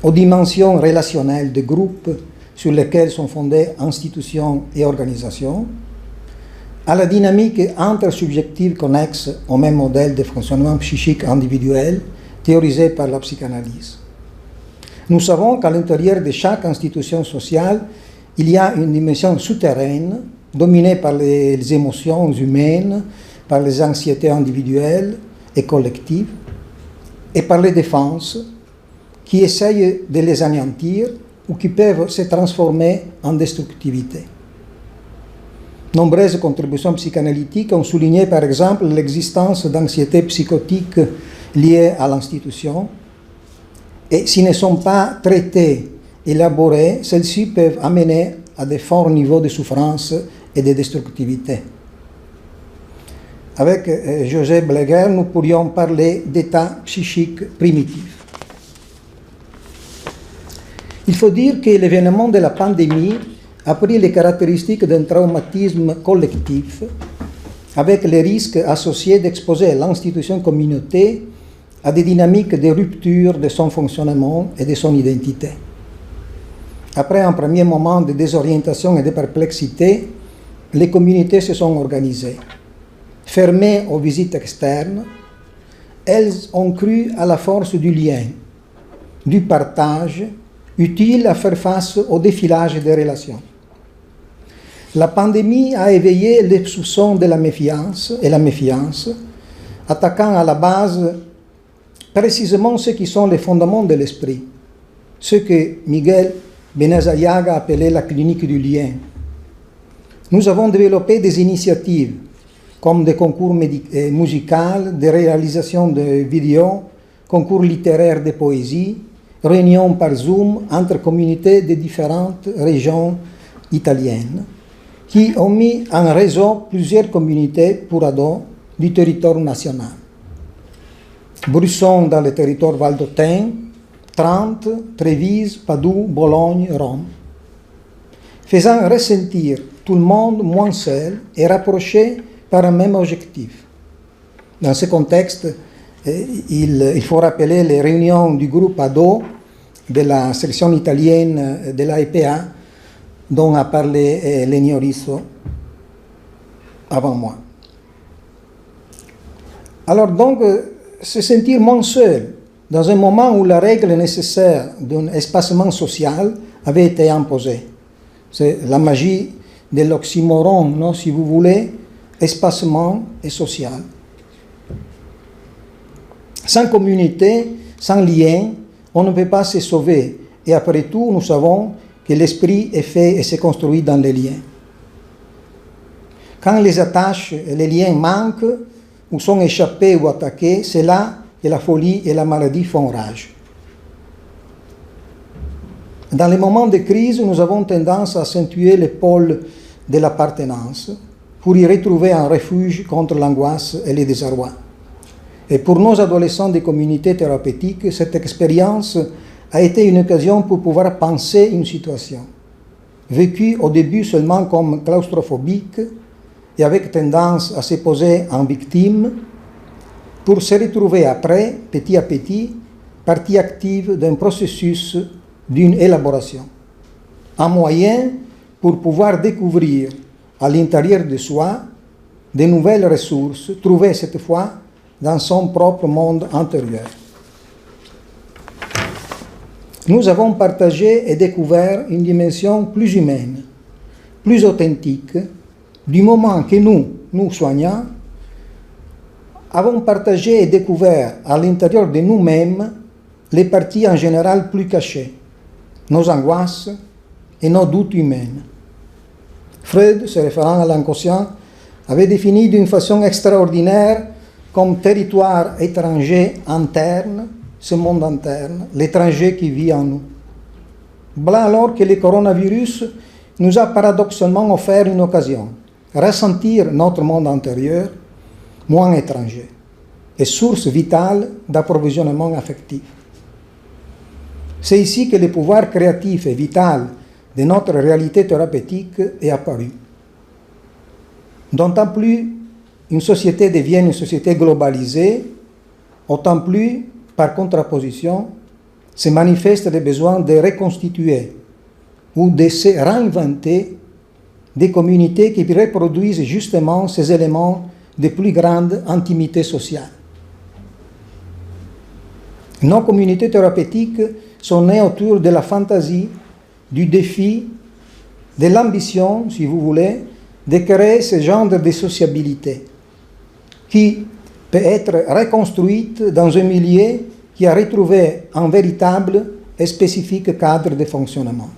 aux dimensions relationnelles des groupes sur lesquels sont fondées institutions et organisations, à la dynamique intersubjective connexe au même modèle de fonctionnement psychique individuel théorisée par la psychanalyse. Nous savons qu'à l'intérieur de chaque institution sociale, il y a une dimension souterraine, dominée par les émotions humaines, par les anxiétés individuelles et collectives, et par les défenses qui essayent de les anéantir ou qui peuvent se transformer en destructivité. Nombreuses contributions psychanalytiques ont souligné par exemple l'existence d'anxiétés psychotiques liées à l'institution, et s'ils ne sont pas traitées, élaborées, celles-ci peuvent amener à de forts niveaux de souffrance et de destructivité. Avec José Bleguer, nous pourrions parler d'état psychique primitif. Il faut dire que l'événement de la pandémie a pris les caractéristiques d'un traumatisme collectif, avec les risques associés d'exposer l'institution communauté à des dynamiques de rupture de son fonctionnement et de son identité. Après un premier moment de désorientation et de perplexité, les communautés se sont organisées. Fermées aux visites externes, elles ont cru à la force du lien, du partage, utile à faire face au défilage des relations. La pandémie a éveillé les soupçons de la méfiance et la méfiance, attaquant à la base précisément ce qui sont les fondements de l'esprit, ce que Miguel Benazayaga appelait la clinique du lien. Nous avons développé des initiatives comme des concours musicaux, des réalisations de vidéos, concours littéraires de poésie, réunions par Zoom entre communautés de différentes régions italiennes, qui ont mis en réseau plusieurs communautés pour ados du territoire national. Brusson dans le territoire valdôtain, Trente, Trévise, Padoue, Bologne, Rome. Faisant ressentir tout le monde moins seul et rapproché par un même objectif. Dans ce contexte, il faut rappeler les réunions du groupe ado de la section italienne de l'AEPA dont a parlé Lenio Risso avant moi. Alors donc, se sentir moins seul dans un moment où la règle nécessaire d'un espacement social avait été imposée. C'est la magie de l'oxymoron, non, si vous voulez, espacement et social. Sans communauté, sans lien, on ne peut pas se sauver. Et après tout, nous savons que l'esprit est fait et se construit dans les liens. Quand les attaches et les liens manquent, ou sont échappés ou attaqués, c'est là que la folie et la maladie font rage. Dans les moments de crise, nous avons tendance à accentuer les pôles de l'appartenance pour y retrouver un refuge contre l'angoisse et le désarroi. Et pour nos adolescents des communautés thérapeutiques, cette expérience a été une occasion pour pouvoir penser une situation, vécue au début seulement comme claustrophobique et avec tendance à se poser en victime, pour se retrouver après, petit à petit, partie active d'un processus d'une élaboration. Un moyen pour pouvoir découvrir à l'intérieur de soi de nouvelles ressources, trouvées cette fois dans son propre monde intérieur. Nous avons partagé et découvert une dimension plus humaine, plus authentique, du moment que nous soignants, avons partagé et découvert à l'intérieur de nous-mêmes les parties en général plus cachées, nos angoisses et nos doutes humains. Freud, se référant à l'inconscient, avait défini d'une façon extraordinaire comme territoire étranger interne, ce monde interne, l'étranger qui vit en nous. Voilà alors que le coronavirus nous a paradoxalement offert une occasion, ressentir notre monde intérieur moins étranger et source vitale d'approvisionnement affectif. C'est ici que le pouvoir créatif et vital de notre réalité thérapeutique est apparu. D'autant plus une société devient une société globalisée, autant plus, par contraposition, se manifeste le besoin de reconstituer ou de se réinventer des communautés qui reproduisent justement ces éléments de plus grande intimité sociale. Nos communautés thérapeutiques sont nées autour de la fantaisie, du défi, de l'ambition, si vous voulez, de créer ce genre de sociabilité qui peut être reconstruite dans un milieu qui a retrouvé un véritable et spécifique cadre de fonctionnement.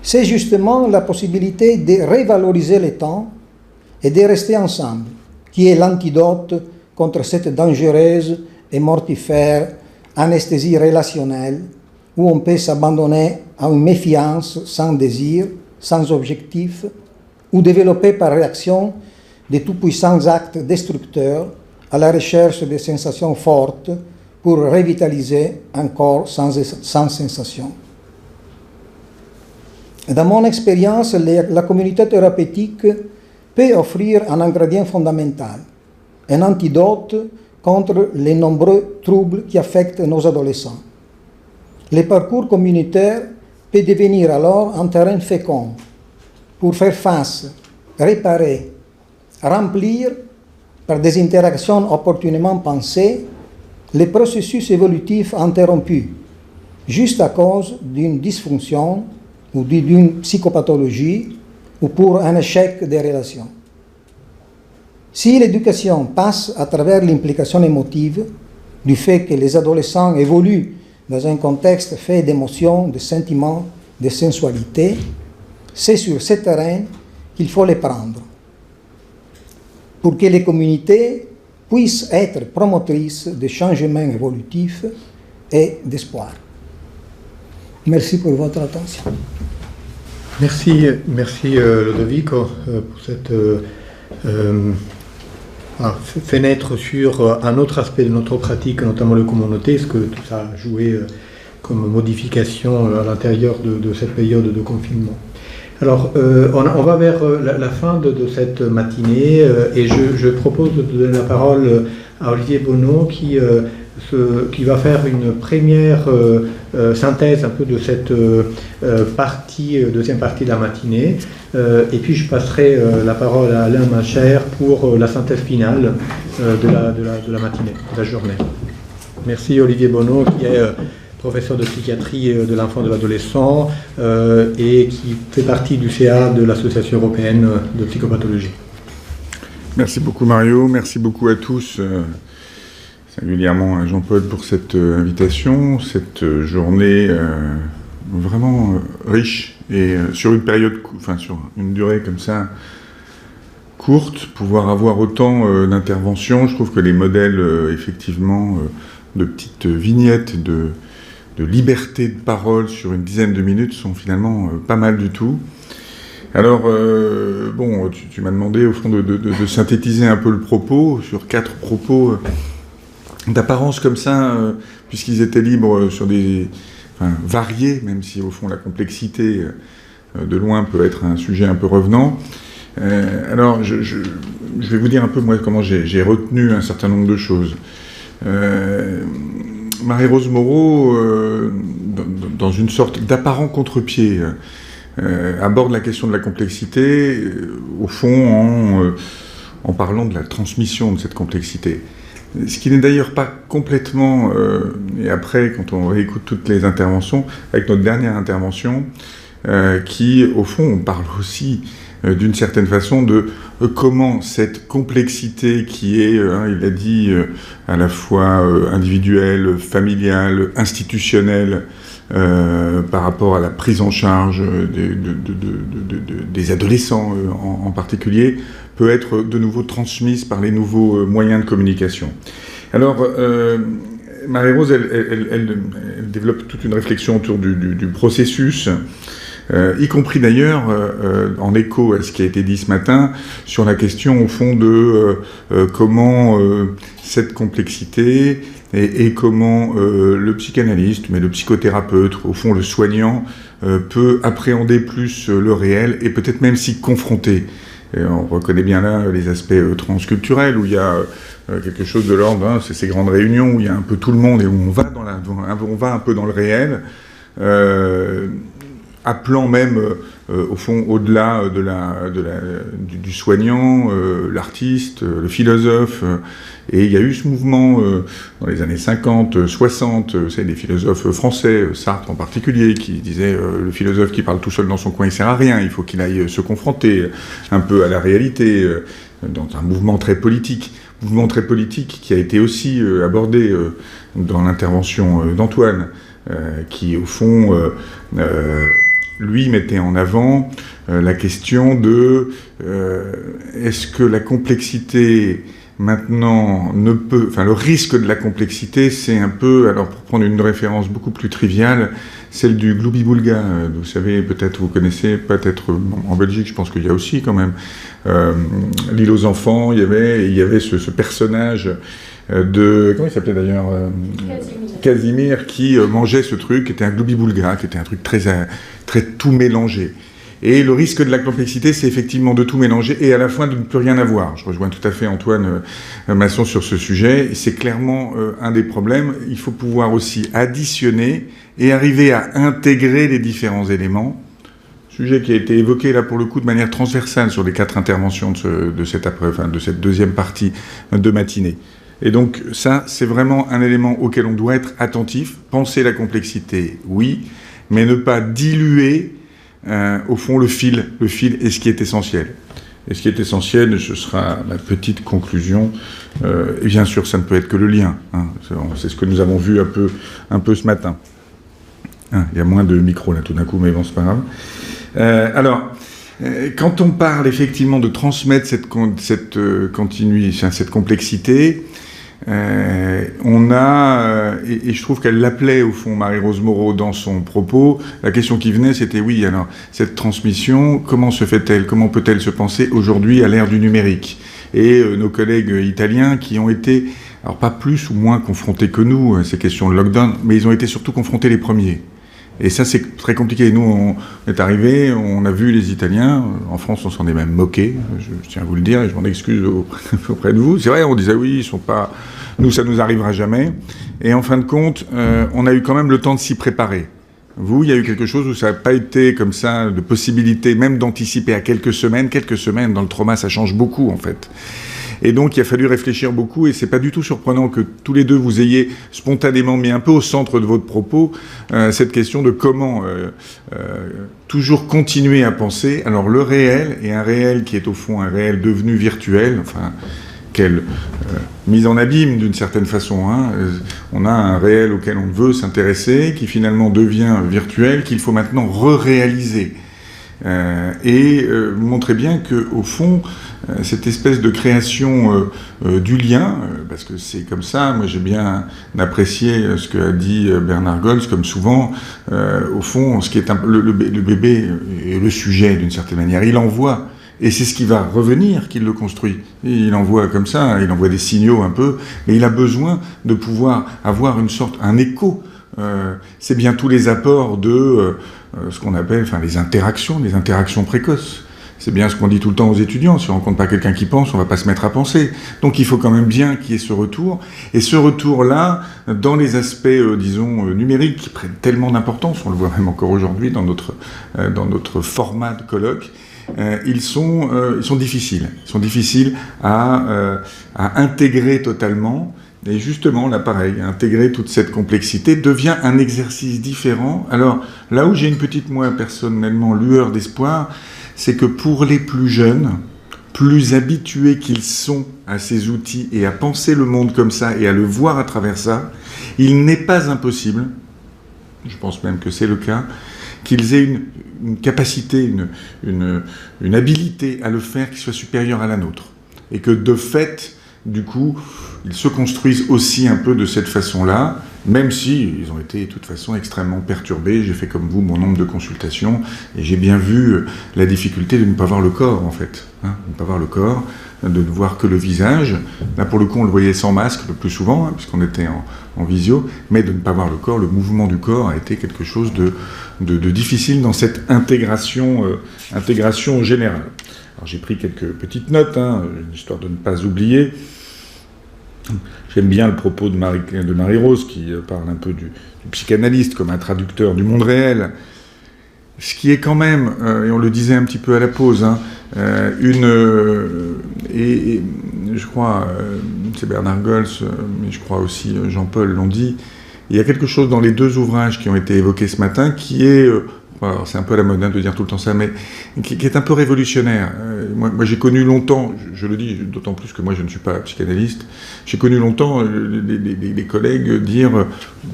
C'est justement la possibilité de revaloriser le temps et de rester ensemble qui est l'antidote contre cette dangereuse et mortifère anesthésie relationnelle où on peut s'abandonner à une méfiance sans désir, sans objectif, ou développer par réaction de tout-puissants actes destructeurs à la recherche de sensations fortes pour revitaliser un corps sans sensation. Dans mon expérience, la communauté thérapeutique peut offrir un ingrédient fondamental, un antidote contre les nombreux troubles qui affectent nos adolescents. Le parcours communautaire peut devenir alors un terrain fécond pour faire face, réparer, remplir par des interactions opportunément pensées les processus évolutifs interrompus, juste à cause d'une dysfonction ou d'une psychopathologie ou pour un échec des relations. Si l'éducation passe à travers l'implication émotive, du fait que les adolescents évoluent dans un contexte fait d'émotions, de sentiments, de sensualité, c'est sur ce terrain qu'il faut les prendre, pour que les communautés puissent être promotrices de changements évolutifs et d'espoir. Merci pour votre attention. Merci Lodovico pour cette fenêtre sur un autre aspect de notre pratique, notamment le communauté, ce que tout ça a joué comme modification à l'intérieur de cette période de confinement. Alors, on va vers la fin de cette matinée et je propose de donner la parole à Olivier Bonneau qui va faire une première synthèse un peu de cette deuxième partie de la matinée. Et puis je passerai la parole à Alain Macher pour la synthèse finale de la matinée, de la journée. Merci Olivier Bonneau qui est professeur de psychiatrie de l'enfant et de l'adolescent et qui fait partie du CA de l'Association européenne de psychopathologie. Merci beaucoup Mario, merci beaucoup à tous, singulièrement à Jean-Paul pour cette invitation, cette journée vraiment riche et sur une période, sur une durée comme ça courte, pouvoir avoir autant d'interventions. Je trouve que les modèles effectivement de petites vignettes de liberté de parole sur une dizaine de minutes sont finalement pas mal du tout. Alors, tu m'as demandé au fond de synthétiser un peu le propos sur 4 propos d'apparence comme ça, puisqu'ils étaient libres sur variés, même si au fond la complexité de loin peut être un sujet un peu revenant. Alors, je vais vous dire un peu moi comment j'ai retenu un certain nombre de choses. Marie-Rose Moreau, dans une sorte d'apparent contre-pied, aborde la question de la complexité, au fond, en parlant de la transmission de cette complexité. Ce qui n'est d'ailleurs pas complètement, et après, quand on réécoute toutes les interventions, avec notre dernière intervention, qui, au fond, on parle aussi d'une certaine façon de comment cette complexité qui est, il a dit, à la fois individuelle, familiale, institutionnelle, par rapport à la prise en charge des adolescents en particulier, peut être de nouveau transmise par les nouveaux moyens de communication. Alors, Marie-Rose, elle développe toute une réflexion autour du processus, y compris d'ailleurs, en écho à ce qui a été dit ce matin, sur la question au fond de comment cette complexité et comment le psychanalyste, mais le psychothérapeute, au fond le soignant, peut appréhender plus le réel et peut-être même s'y confronter. Et on reconnaît bien là les aspects transculturels, où il y a quelque chose de l'ordre, c'est ces grandes réunions où il y a un peu tout le monde et où on va un peu dans le réel. appelant même, au fond, au-delà du soignant, l'artiste, le philosophe. Et il y a eu ce mouvement dans les années 50, 60, c'est des philosophes français, Sartre en particulier, qui disait le philosophe qui parle tout seul dans son coin, il sert à rien, il faut qu'il aille se confronter un peu à la réalité, dans un mouvement très politique. Mouvement très politique qui a été aussi abordé dans l'intervention d'Antoine, qui au fond, lui mettait en avant la question de est-ce que la complexité maintenant ne peut... Enfin, le risque de la complexité, c'est un peu, alors pour prendre une référence beaucoup plus triviale, celle du Gloubi-Boulga. Vous savez, peut-être vous connaissez, peut-être en Belgique, je pense qu'il y a aussi quand même l'île aux enfants, il y avait ce personnage de... Comment il s'appelait d'ailleurs Casimir, qui mangeait ce truc, qui était un Gloubi-Boulga, qui était un truc très tout mélangé. Et le risque de la complexité, c'est effectivement de tout mélanger et à la fin de ne plus rien avoir. Je rejoins tout à fait Antoine Masson sur ce sujet. C'est clairement un des problèmes. Il faut pouvoir aussi additionner et arriver à intégrer les différents éléments. Sujet qui a été évoqué là pour le coup de manière transversale sur les 4 interventions de cette deuxième partie de matinée. Et donc ça, c'est vraiment un élément auquel on doit être attentif. Penser la complexité, oui, mais ne pas diluer au fond le fil est ce qui est essentiel. Et ce qui est essentiel, ce sera ma petite conclusion. Et bien sûr, ça ne peut être que le lien. Hein. C'est ce que nous avons vu un peu ce matin. Il y a moins de micros là tout d'un coup, mais bon, c'est pas grave. Alors, quand on parle effectivement de transmettre cette continuité, cette complexité, on a, et je trouve qu'elle l'appelait au fond Marie-Rose Moreau dans son propos, la question qui venait c'était oui, alors cette transmission, comment se fait-elle, comment peut-elle se penser aujourd'hui à l'ère du numérique? Et nos collègues italiens qui ont été, alors pas plus ou moins confrontés que nous à ces questions de lockdown, mais ils ont été surtout confrontés les premiers. Et ça, c'est très compliqué. Nous, on est arrivés, on a vu les Italiens. En France, on s'en est même moqué. Je tiens à vous le dire, et je m'en excuse auprès de vous. C'est vrai, on disait oui, ils sont pas... Nous, ça nous arrivera jamais. Et en fin de compte, on a eu quand même le temps de s'y préparer. Vous, il y a eu quelque chose où ça n'a pas été comme ça, de possibilité même d'anticiper à quelques semaines. Quelques semaines, dans le trauma, ça change beaucoup, en fait. Et donc, il a fallu réfléchir beaucoup, et c'est pas du tout surprenant que tous les deux vous ayez spontanément mis un peu au centre de votre propos cette question de comment toujours continuer à penser. Alors, le réel, et un réel qui est au fond un réel devenu virtuel, enfin, quelle mise en abîme d'une certaine façon. Hein. On a un réel auquel on veut s'intéresser, qui finalement devient virtuel, qu'il faut maintenant re-réaliser. Et montrer bien qu'au fond, cette espèce de création du lien, parce que c'est comme ça, moi j'ai bien apprécié ce qu'a dit Bernard Goltz, comme souvent, au fond, ce qui est le bébé est le sujet d'une certaine manière, il envoie, et c'est ce qui va revenir qu'il le construit. Et il envoie comme ça, il envoie des signaux un peu, mais il a besoin de pouvoir avoir un écho. C'est bien tous les apports de ce qu'on appelle les interactions précoces. C'est bien ce qu'on dit tout le temps aux étudiants. Si on ne rencontre pas quelqu'un qui pense, on ne va pas se mettre à penser. Donc il faut quand même bien qu'il y ait ce retour. Et ce retour-là, dans les aspects, numériques, qui prennent tellement d'importance, on le voit même encore aujourd'hui dans notre format de colloque, ils sont difficiles. Ils sont difficiles à intégrer totalement. Et justement, là, pareil, intégrer toute cette complexité devient un exercice différent. Alors, là où j'ai une petite, moi, personnellement, lueur d'espoir, c'est que pour les plus jeunes, plus habitués qu'ils sont à ces outils et à penser le monde comme ça et à le voir à travers ça, il n'est pas impossible, je pense même que c'est le cas, qu'ils aient une capacité, une habilité à le faire qui soit supérieure à la nôtre. Et que de fait, du coup, ils se construisent aussi un peu de cette façon-là, même si ils ont été de toute façon extrêmement perturbés. J'ai fait comme vous mon nombre de consultations et j'ai bien vu la difficulté de ne pas voir le corps, en fait. De ne pas voir le corps, de ne voir que le visage. Là, pour le coup, on le voyait sans masque le plus souvent, puisqu'on était en visio, mais de ne pas voir le corps, le mouvement du corps a été quelque chose de difficile dans cette intégration générale. Alors, j'ai pris quelques petites notes, histoire de ne pas oublier. J'aime bien le propos de Marie-Rose qui parle un peu du psychanalyste comme un traducteur du monde réel. ce qui est quand même, et on le disait un petit peu à la pause, hein, et je crois, c'est Bernard Gols, mais je crois aussi Jean-Paul l'ont dit, il y a quelque chose dans les deux ouvrages qui ont été évoqués ce matin qui est, alors c'est un peu à la mode de dire tout le temps ça, mais qui est un peu révolutionnaire. Moi j'ai connu longtemps, je le dis d'autant plus que moi je ne suis pas psychanalyste, j'ai connu longtemps les collègues dire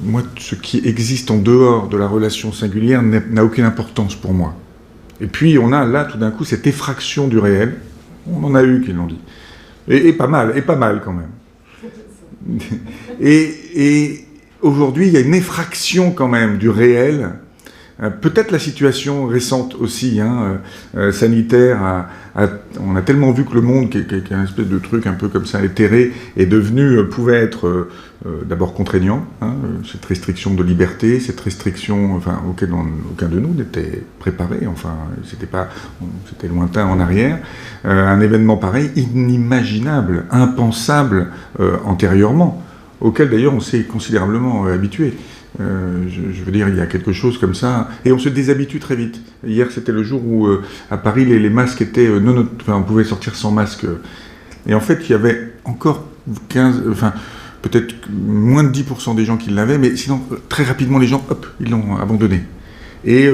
moi ce qui existe en dehors de la relation singulière n'a aucune importance pour moi. Et puis on a là tout d'un coup cette effraction du réel, on en a eu qui l'ont dit, et pas mal quand même. Et aujourd'hui il y a une effraction quand même du réel. Peut-être la situation récente aussi, sanitaire, on a tellement vu que le monde, qui est un espèce de truc un peu comme ça éthéré, pouvait être d'abord contraignant, cette restriction de liberté, cette restriction auquel aucun de nous n'était préparé, c'était lointain en arrière. Un événement pareil, inimaginable, impensable antérieurement, auquel d'ailleurs on s'est considérablement habitué. Je veux dire, il y a quelque chose comme ça, et on se déshabitue très vite. Hier, c'était le jour où, à Paris, les masques étaient on pouvait sortir sans masque. Et en fait, il y avait encore peut-être moins de 10% des gens qui l'avaient, mais sinon, très rapidement, les gens, hop, ils l'ont abandonné. Et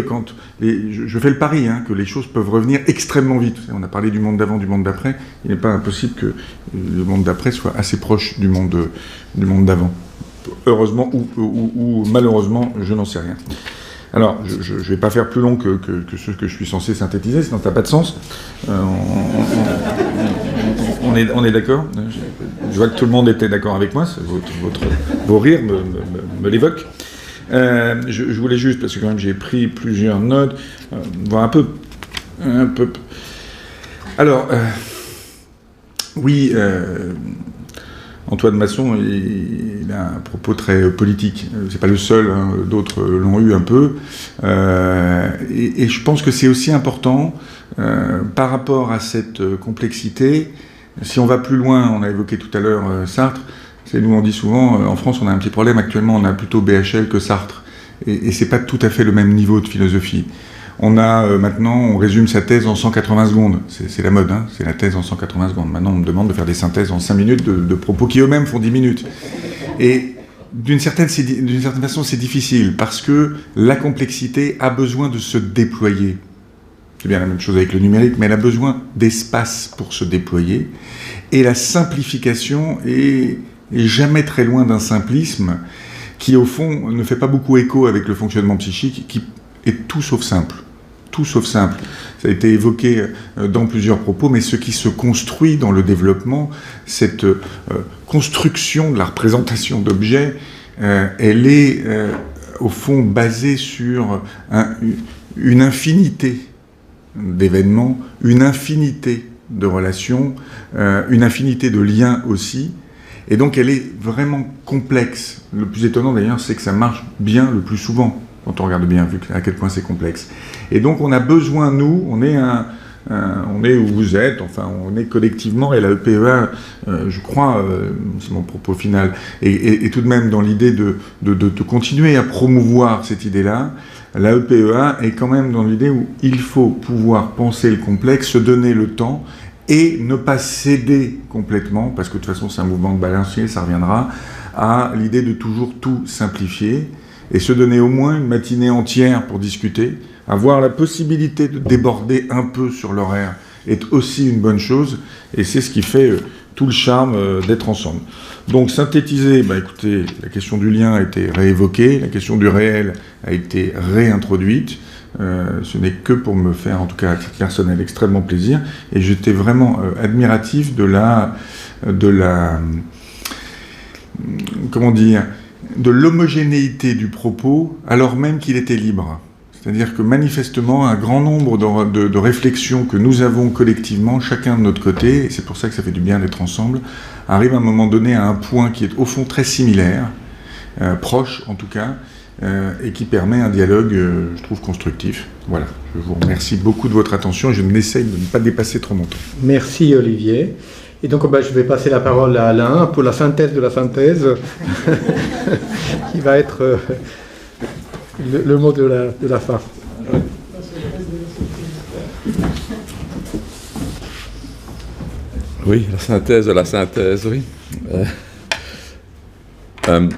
je fais le pari que les choses peuvent revenir extrêmement vite. On a parlé du monde d'avant, du monde d'après. Il n'est pas impossible que le monde d'après soit assez proche du monde d'avant. Heureusement ou malheureusement, je n'en sais rien. Alors, je ne vais pas faire plus long que ce que je suis censé synthétiser, sinon ça n'a pas de sens. On est d'accord ? Je vois que tout le monde était d'accord avec moi, vos rires me l'évoquent. Je voulais juste, parce que quand même j'ai pris plusieurs notes, voir un peu. Alors, oui... Antoine Masson, il a un propos très politique. C'est pas le seul, d'autres l'ont eu un peu. Et je pense que c'est aussi important, par rapport à cette complexité, si on va plus loin, on a évoqué tout à l'heure Sartre, nous on dit souvent, en France on a un petit problème, actuellement on a plutôt BHL que Sartre. Et c'est pas tout à fait le même niveau de philosophie. On a maintenant, on résume sa thèse en 180 secondes. C'est la mode, c'est la thèse en 180 secondes. Maintenant, on me demande de faire des synthèses en 5 minutes de propos qui eux-mêmes font 10 minutes. Et d'une certaine façon, c'est difficile parce que la complexité a besoin de se déployer. C'est bien la même chose avec le numérique, mais elle a besoin d'espace pour se déployer. Et la simplification est jamais très loin d'un simplisme qui, au fond, ne fait pas beaucoup écho avec le fonctionnement psychique, qui est tout sauf simple. Tout sauf simple. Ça a été évoqué dans plusieurs propos, mais ce qui se construit dans le développement, cette construction de la représentation d'objets, elle est au fond basée sur une infinité d'événements, une infinité de relations, une infinité de liens aussi. Et donc elle est vraiment complexe. Le plus étonnant d'ailleurs, c'est que ça marche bien le plus souvent, quand on regarde bien, vu à quel point c'est complexe. Et donc on a besoin, nous, on est où vous êtes, on est collectivement, et la EPEA, je crois, c'est mon propos final, et tout de même dans l'idée de continuer à promouvoir cette idée-là, la EPEA est quand même dans l'idée où il faut pouvoir penser le complexe, se donner le temps, et ne pas céder complètement, parce que de toute façon c'est un mouvement de balancier, ça reviendra, à l'idée de toujours tout simplifier, et se donner au moins une matinée entière pour discuter, avoir la possibilité de déborder un peu sur l'horaire est aussi une bonne chose, et c'est ce qui fait tout le charme d'être ensemble. Donc synthétiser, écoutez, la question du lien a été réévoquée, la question du réel a été réintroduite, ce n'est que pour me faire, en tout cas à titre personnel, extrêmement plaisir, et j'étais vraiment admiratif de de l'homogénéité du propos, alors même qu'il était libre. C'est-à-dire que manifestement, un grand nombre de réflexions que nous avons collectivement, chacun de notre côté, et c'est pour ça que ça fait du bien d'être ensemble, arrive à un moment donné à un point qui est au fond très similaire, proche en tout cas, et qui permet un dialogue, je trouve, constructif. Voilà, je vous remercie beaucoup de votre attention et je n'essaye de ne pas dépasser trop mon temps. Merci Olivier. Et donc je vais passer la parole à Alain pour la synthèse de la synthèse, qui va être le mot de la fin. Oui, la synthèse de la synthèse, oui.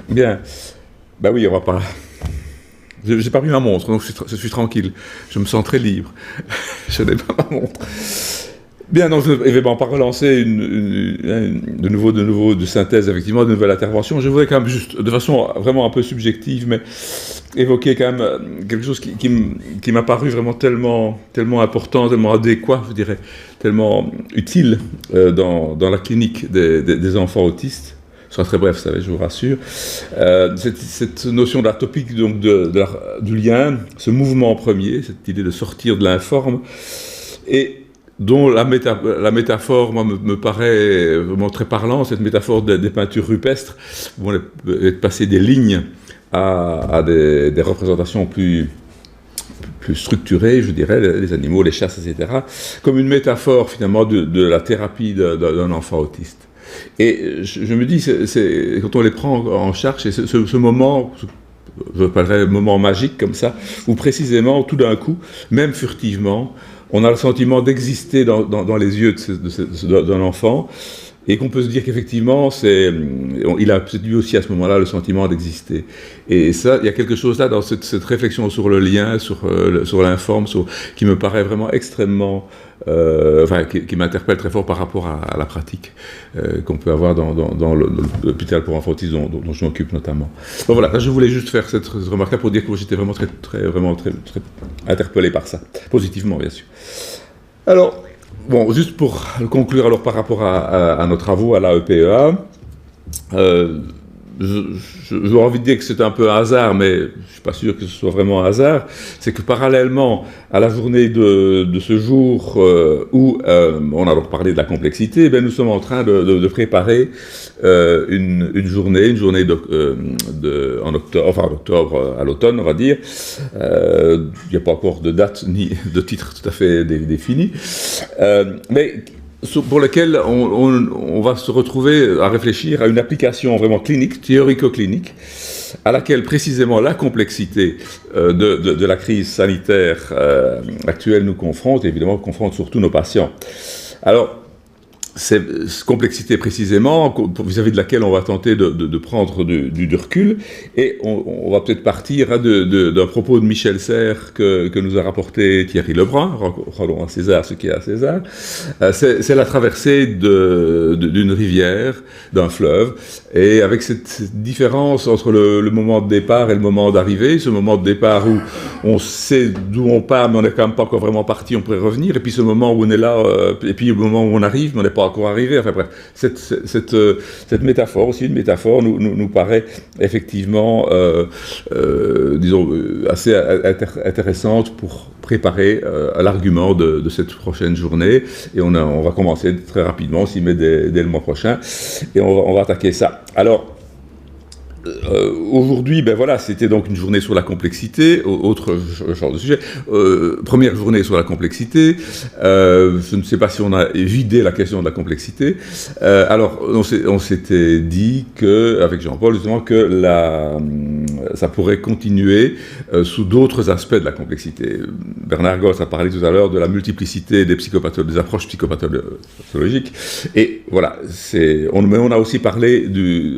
Bien. Ben oui, on va pas... J'ai pas pris ma montre, donc je suis tranquille. Je me sens très libre. Je n'ai pas ma montre. Bien, donc je ne vais pas relancer de nouveau de synthèse, effectivement, de nouvelle intervention. Je voudrais quand même juste, de façon vraiment un peu subjective, mais évoquer quand même quelque chose qui m'a paru vraiment tellement important, tellement adéquat, je dirais, tellement utile dans la clinique des enfants autistes. Ce sera très bref, ça, je vous rassure. Cette notion de la topique, donc du lien, ce mouvement premier, cette idée de sortir de l'informe, et dont la métaphore, moi, me paraît vraiment très parlant, cette métaphore des peintures rupestres, où on est passé des lignes à des représentations plus structurées, je dirais, les animaux, les chasses, etc., comme une métaphore, finalement, de la thérapie d'un enfant autiste. Et je me dis, quand on les prend en charge, c'est ce moment, je parlerai moment magique comme ça, où précisément, tout d'un coup, même furtivement, on a le sentiment d'exister dans les yeux d'un enfant, et qu'on peut se dire qu'effectivement, il a peut-être lui aussi à ce moment-là le sentiment d'exister. Et ça, il y a quelque chose là dans cette réflexion sur le lien, sur l'informe, qui me paraît vraiment extrêmement... qui m'interpelle très fort par rapport à la pratique qu'on peut avoir dans l'hôpital pour enfants autistes dont je m'occupe notamment. Bon voilà, là, je voulais juste faire cette remarque-là pour dire que j'étais vraiment très interpellé par ça, positivement bien sûr. Alors, bon, juste pour conclure alors par rapport à nos travaux à l'AEPEA, j'aurais envie de dire que c'est un peu un hasard, mais je ne suis pas sûr que ce soit vraiment un hasard, c'est que parallèlement à la journée de ce jour où on a donc parlé de la complexité, nous sommes en train de préparer une journée en octobre à l'automne, on va dire. Il n'y a pas encore de date ni de titre tout à fait défini, mais pour lequel on va se retrouver à réfléchir à une application vraiment clinique, théorico-clinique, à laquelle précisément la complexité de la crise sanitaire actuelle nous confronte, et évidemment confronte surtout nos patients. Alors, cette complexité précisément, vis-à-vis de laquelle on va tenter de prendre du recul, et on va peut-être partir d'un propos de Michel Serres que nous a rapporté Thierry Lebrun, rendons à César ce qui est à César. C'est la traversée d'une rivière, d'un fleuve, et avec cette différence entre le moment de départ et le moment d'arrivée, ce moment de départ où on sait d'où on part, mais on n'est quand même pas encore vraiment parti, on pourrait revenir, et puis ce moment où on est là, et puis le moment où on arrive, mais on n'est pas encore arrivé. Enfin bref, cette métaphore, aussi une métaphore, nous paraît effectivement, disons, assez intéressante pour préparer l'argument de cette prochaine journée. Et on va commencer très rapidement, on s'y met dès le mois prochain, et on va attaquer ça. Alors, aujourd'hui, voilà, c'était donc une journée sur la complexité, autre genre de sujet. Première journée sur la complexité. Je ne sais pas si on a vidé la question de la complexité. Alors, on s'était dit avec Jean-Paul, justement, que ça pourrait continuer sous d'autres aspects de la complexité. Bernard Goss a parlé tout à l'heure de la multiplicité des approches psychopathologiques. Et voilà, mais on a aussi parlé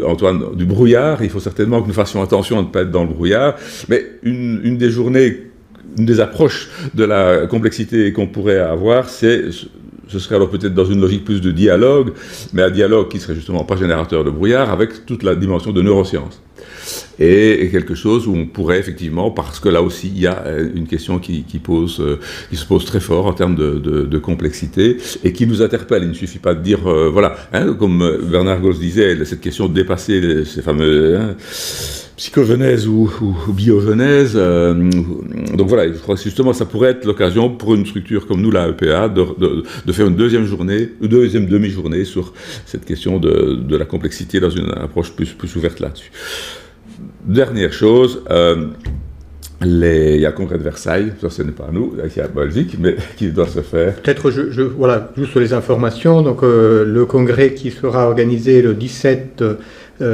Antoine, du brouillard. Il faut certainement que nous fassions attention à ne pas être dans le brouillard, mais une des approches de la complexité qu'on pourrait avoir, ce serait alors peut-être dans une logique plus de dialogue, mais un dialogue qui serait justement pas générateur de brouillard, avec toute la dimension de neurosciences. Et quelque chose où on pourrait effectivement, parce que là aussi il y a une question qui se pose très fort en termes de complexité, et qui nous interpelle. Il ne suffit pas de dire, comme Bernard Goss disait, cette question de dépasser ces fameux psychogenèse ou biogenèse. Donc voilà, je crois que justement ça pourrait être l'occasion pour une structure comme nous, la EPA, de faire une deuxième demi-journée sur cette question de la complexité dans une approche plus ouverte là-dessus. Dernière chose, il y a le congrès de Versailles, ça ce n'est pas nous, il y a Belgique, mais qui doit se faire. Peut-être, voilà, juste sur les informations, donc le congrès qui sera organisé le 17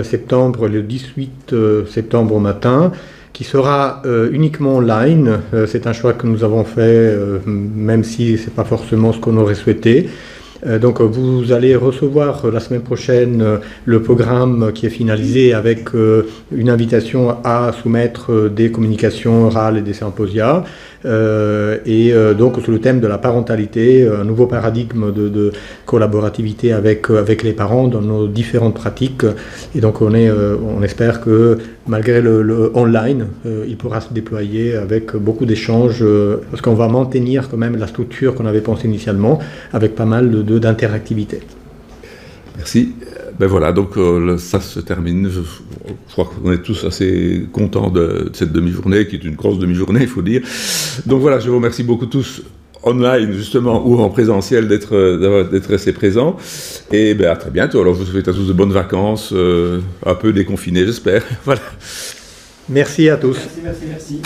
septembre, le 18 septembre au matin, qui sera uniquement online. C'est un choix que nous avons fait, même si ce n'est pas forcément ce qu'on aurait souhaité. Donc vous allez recevoir la semaine prochaine le programme qui est finalisé avec une invitation à soumettre des communications orales et des symposia. Donc sur le thème de la parentalité, un nouveau paradigme de collaborativité avec les parents dans nos différentes pratiques. Et donc on espère que malgré le online, il pourra se déployer avec beaucoup d'échanges, parce qu'on va maintenir quand même la structure qu'on avait pensée initialement, avec pas mal d'interactivité. Merci. Ben voilà, donc ça se termine. Je crois qu'on est tous assez contents de cette demi-journée, qui est une grosse demi-journée, il faut dire. Donc voilà, je vous remercie beaucoup tous, online justement, ou en présentiel, d'être restés présents. Et ben à très bientôt. Alors je vous souhaite à tous de bonnes vacances, un peu déconfinés, j'espère. Voilà. Merci à tous. Merci.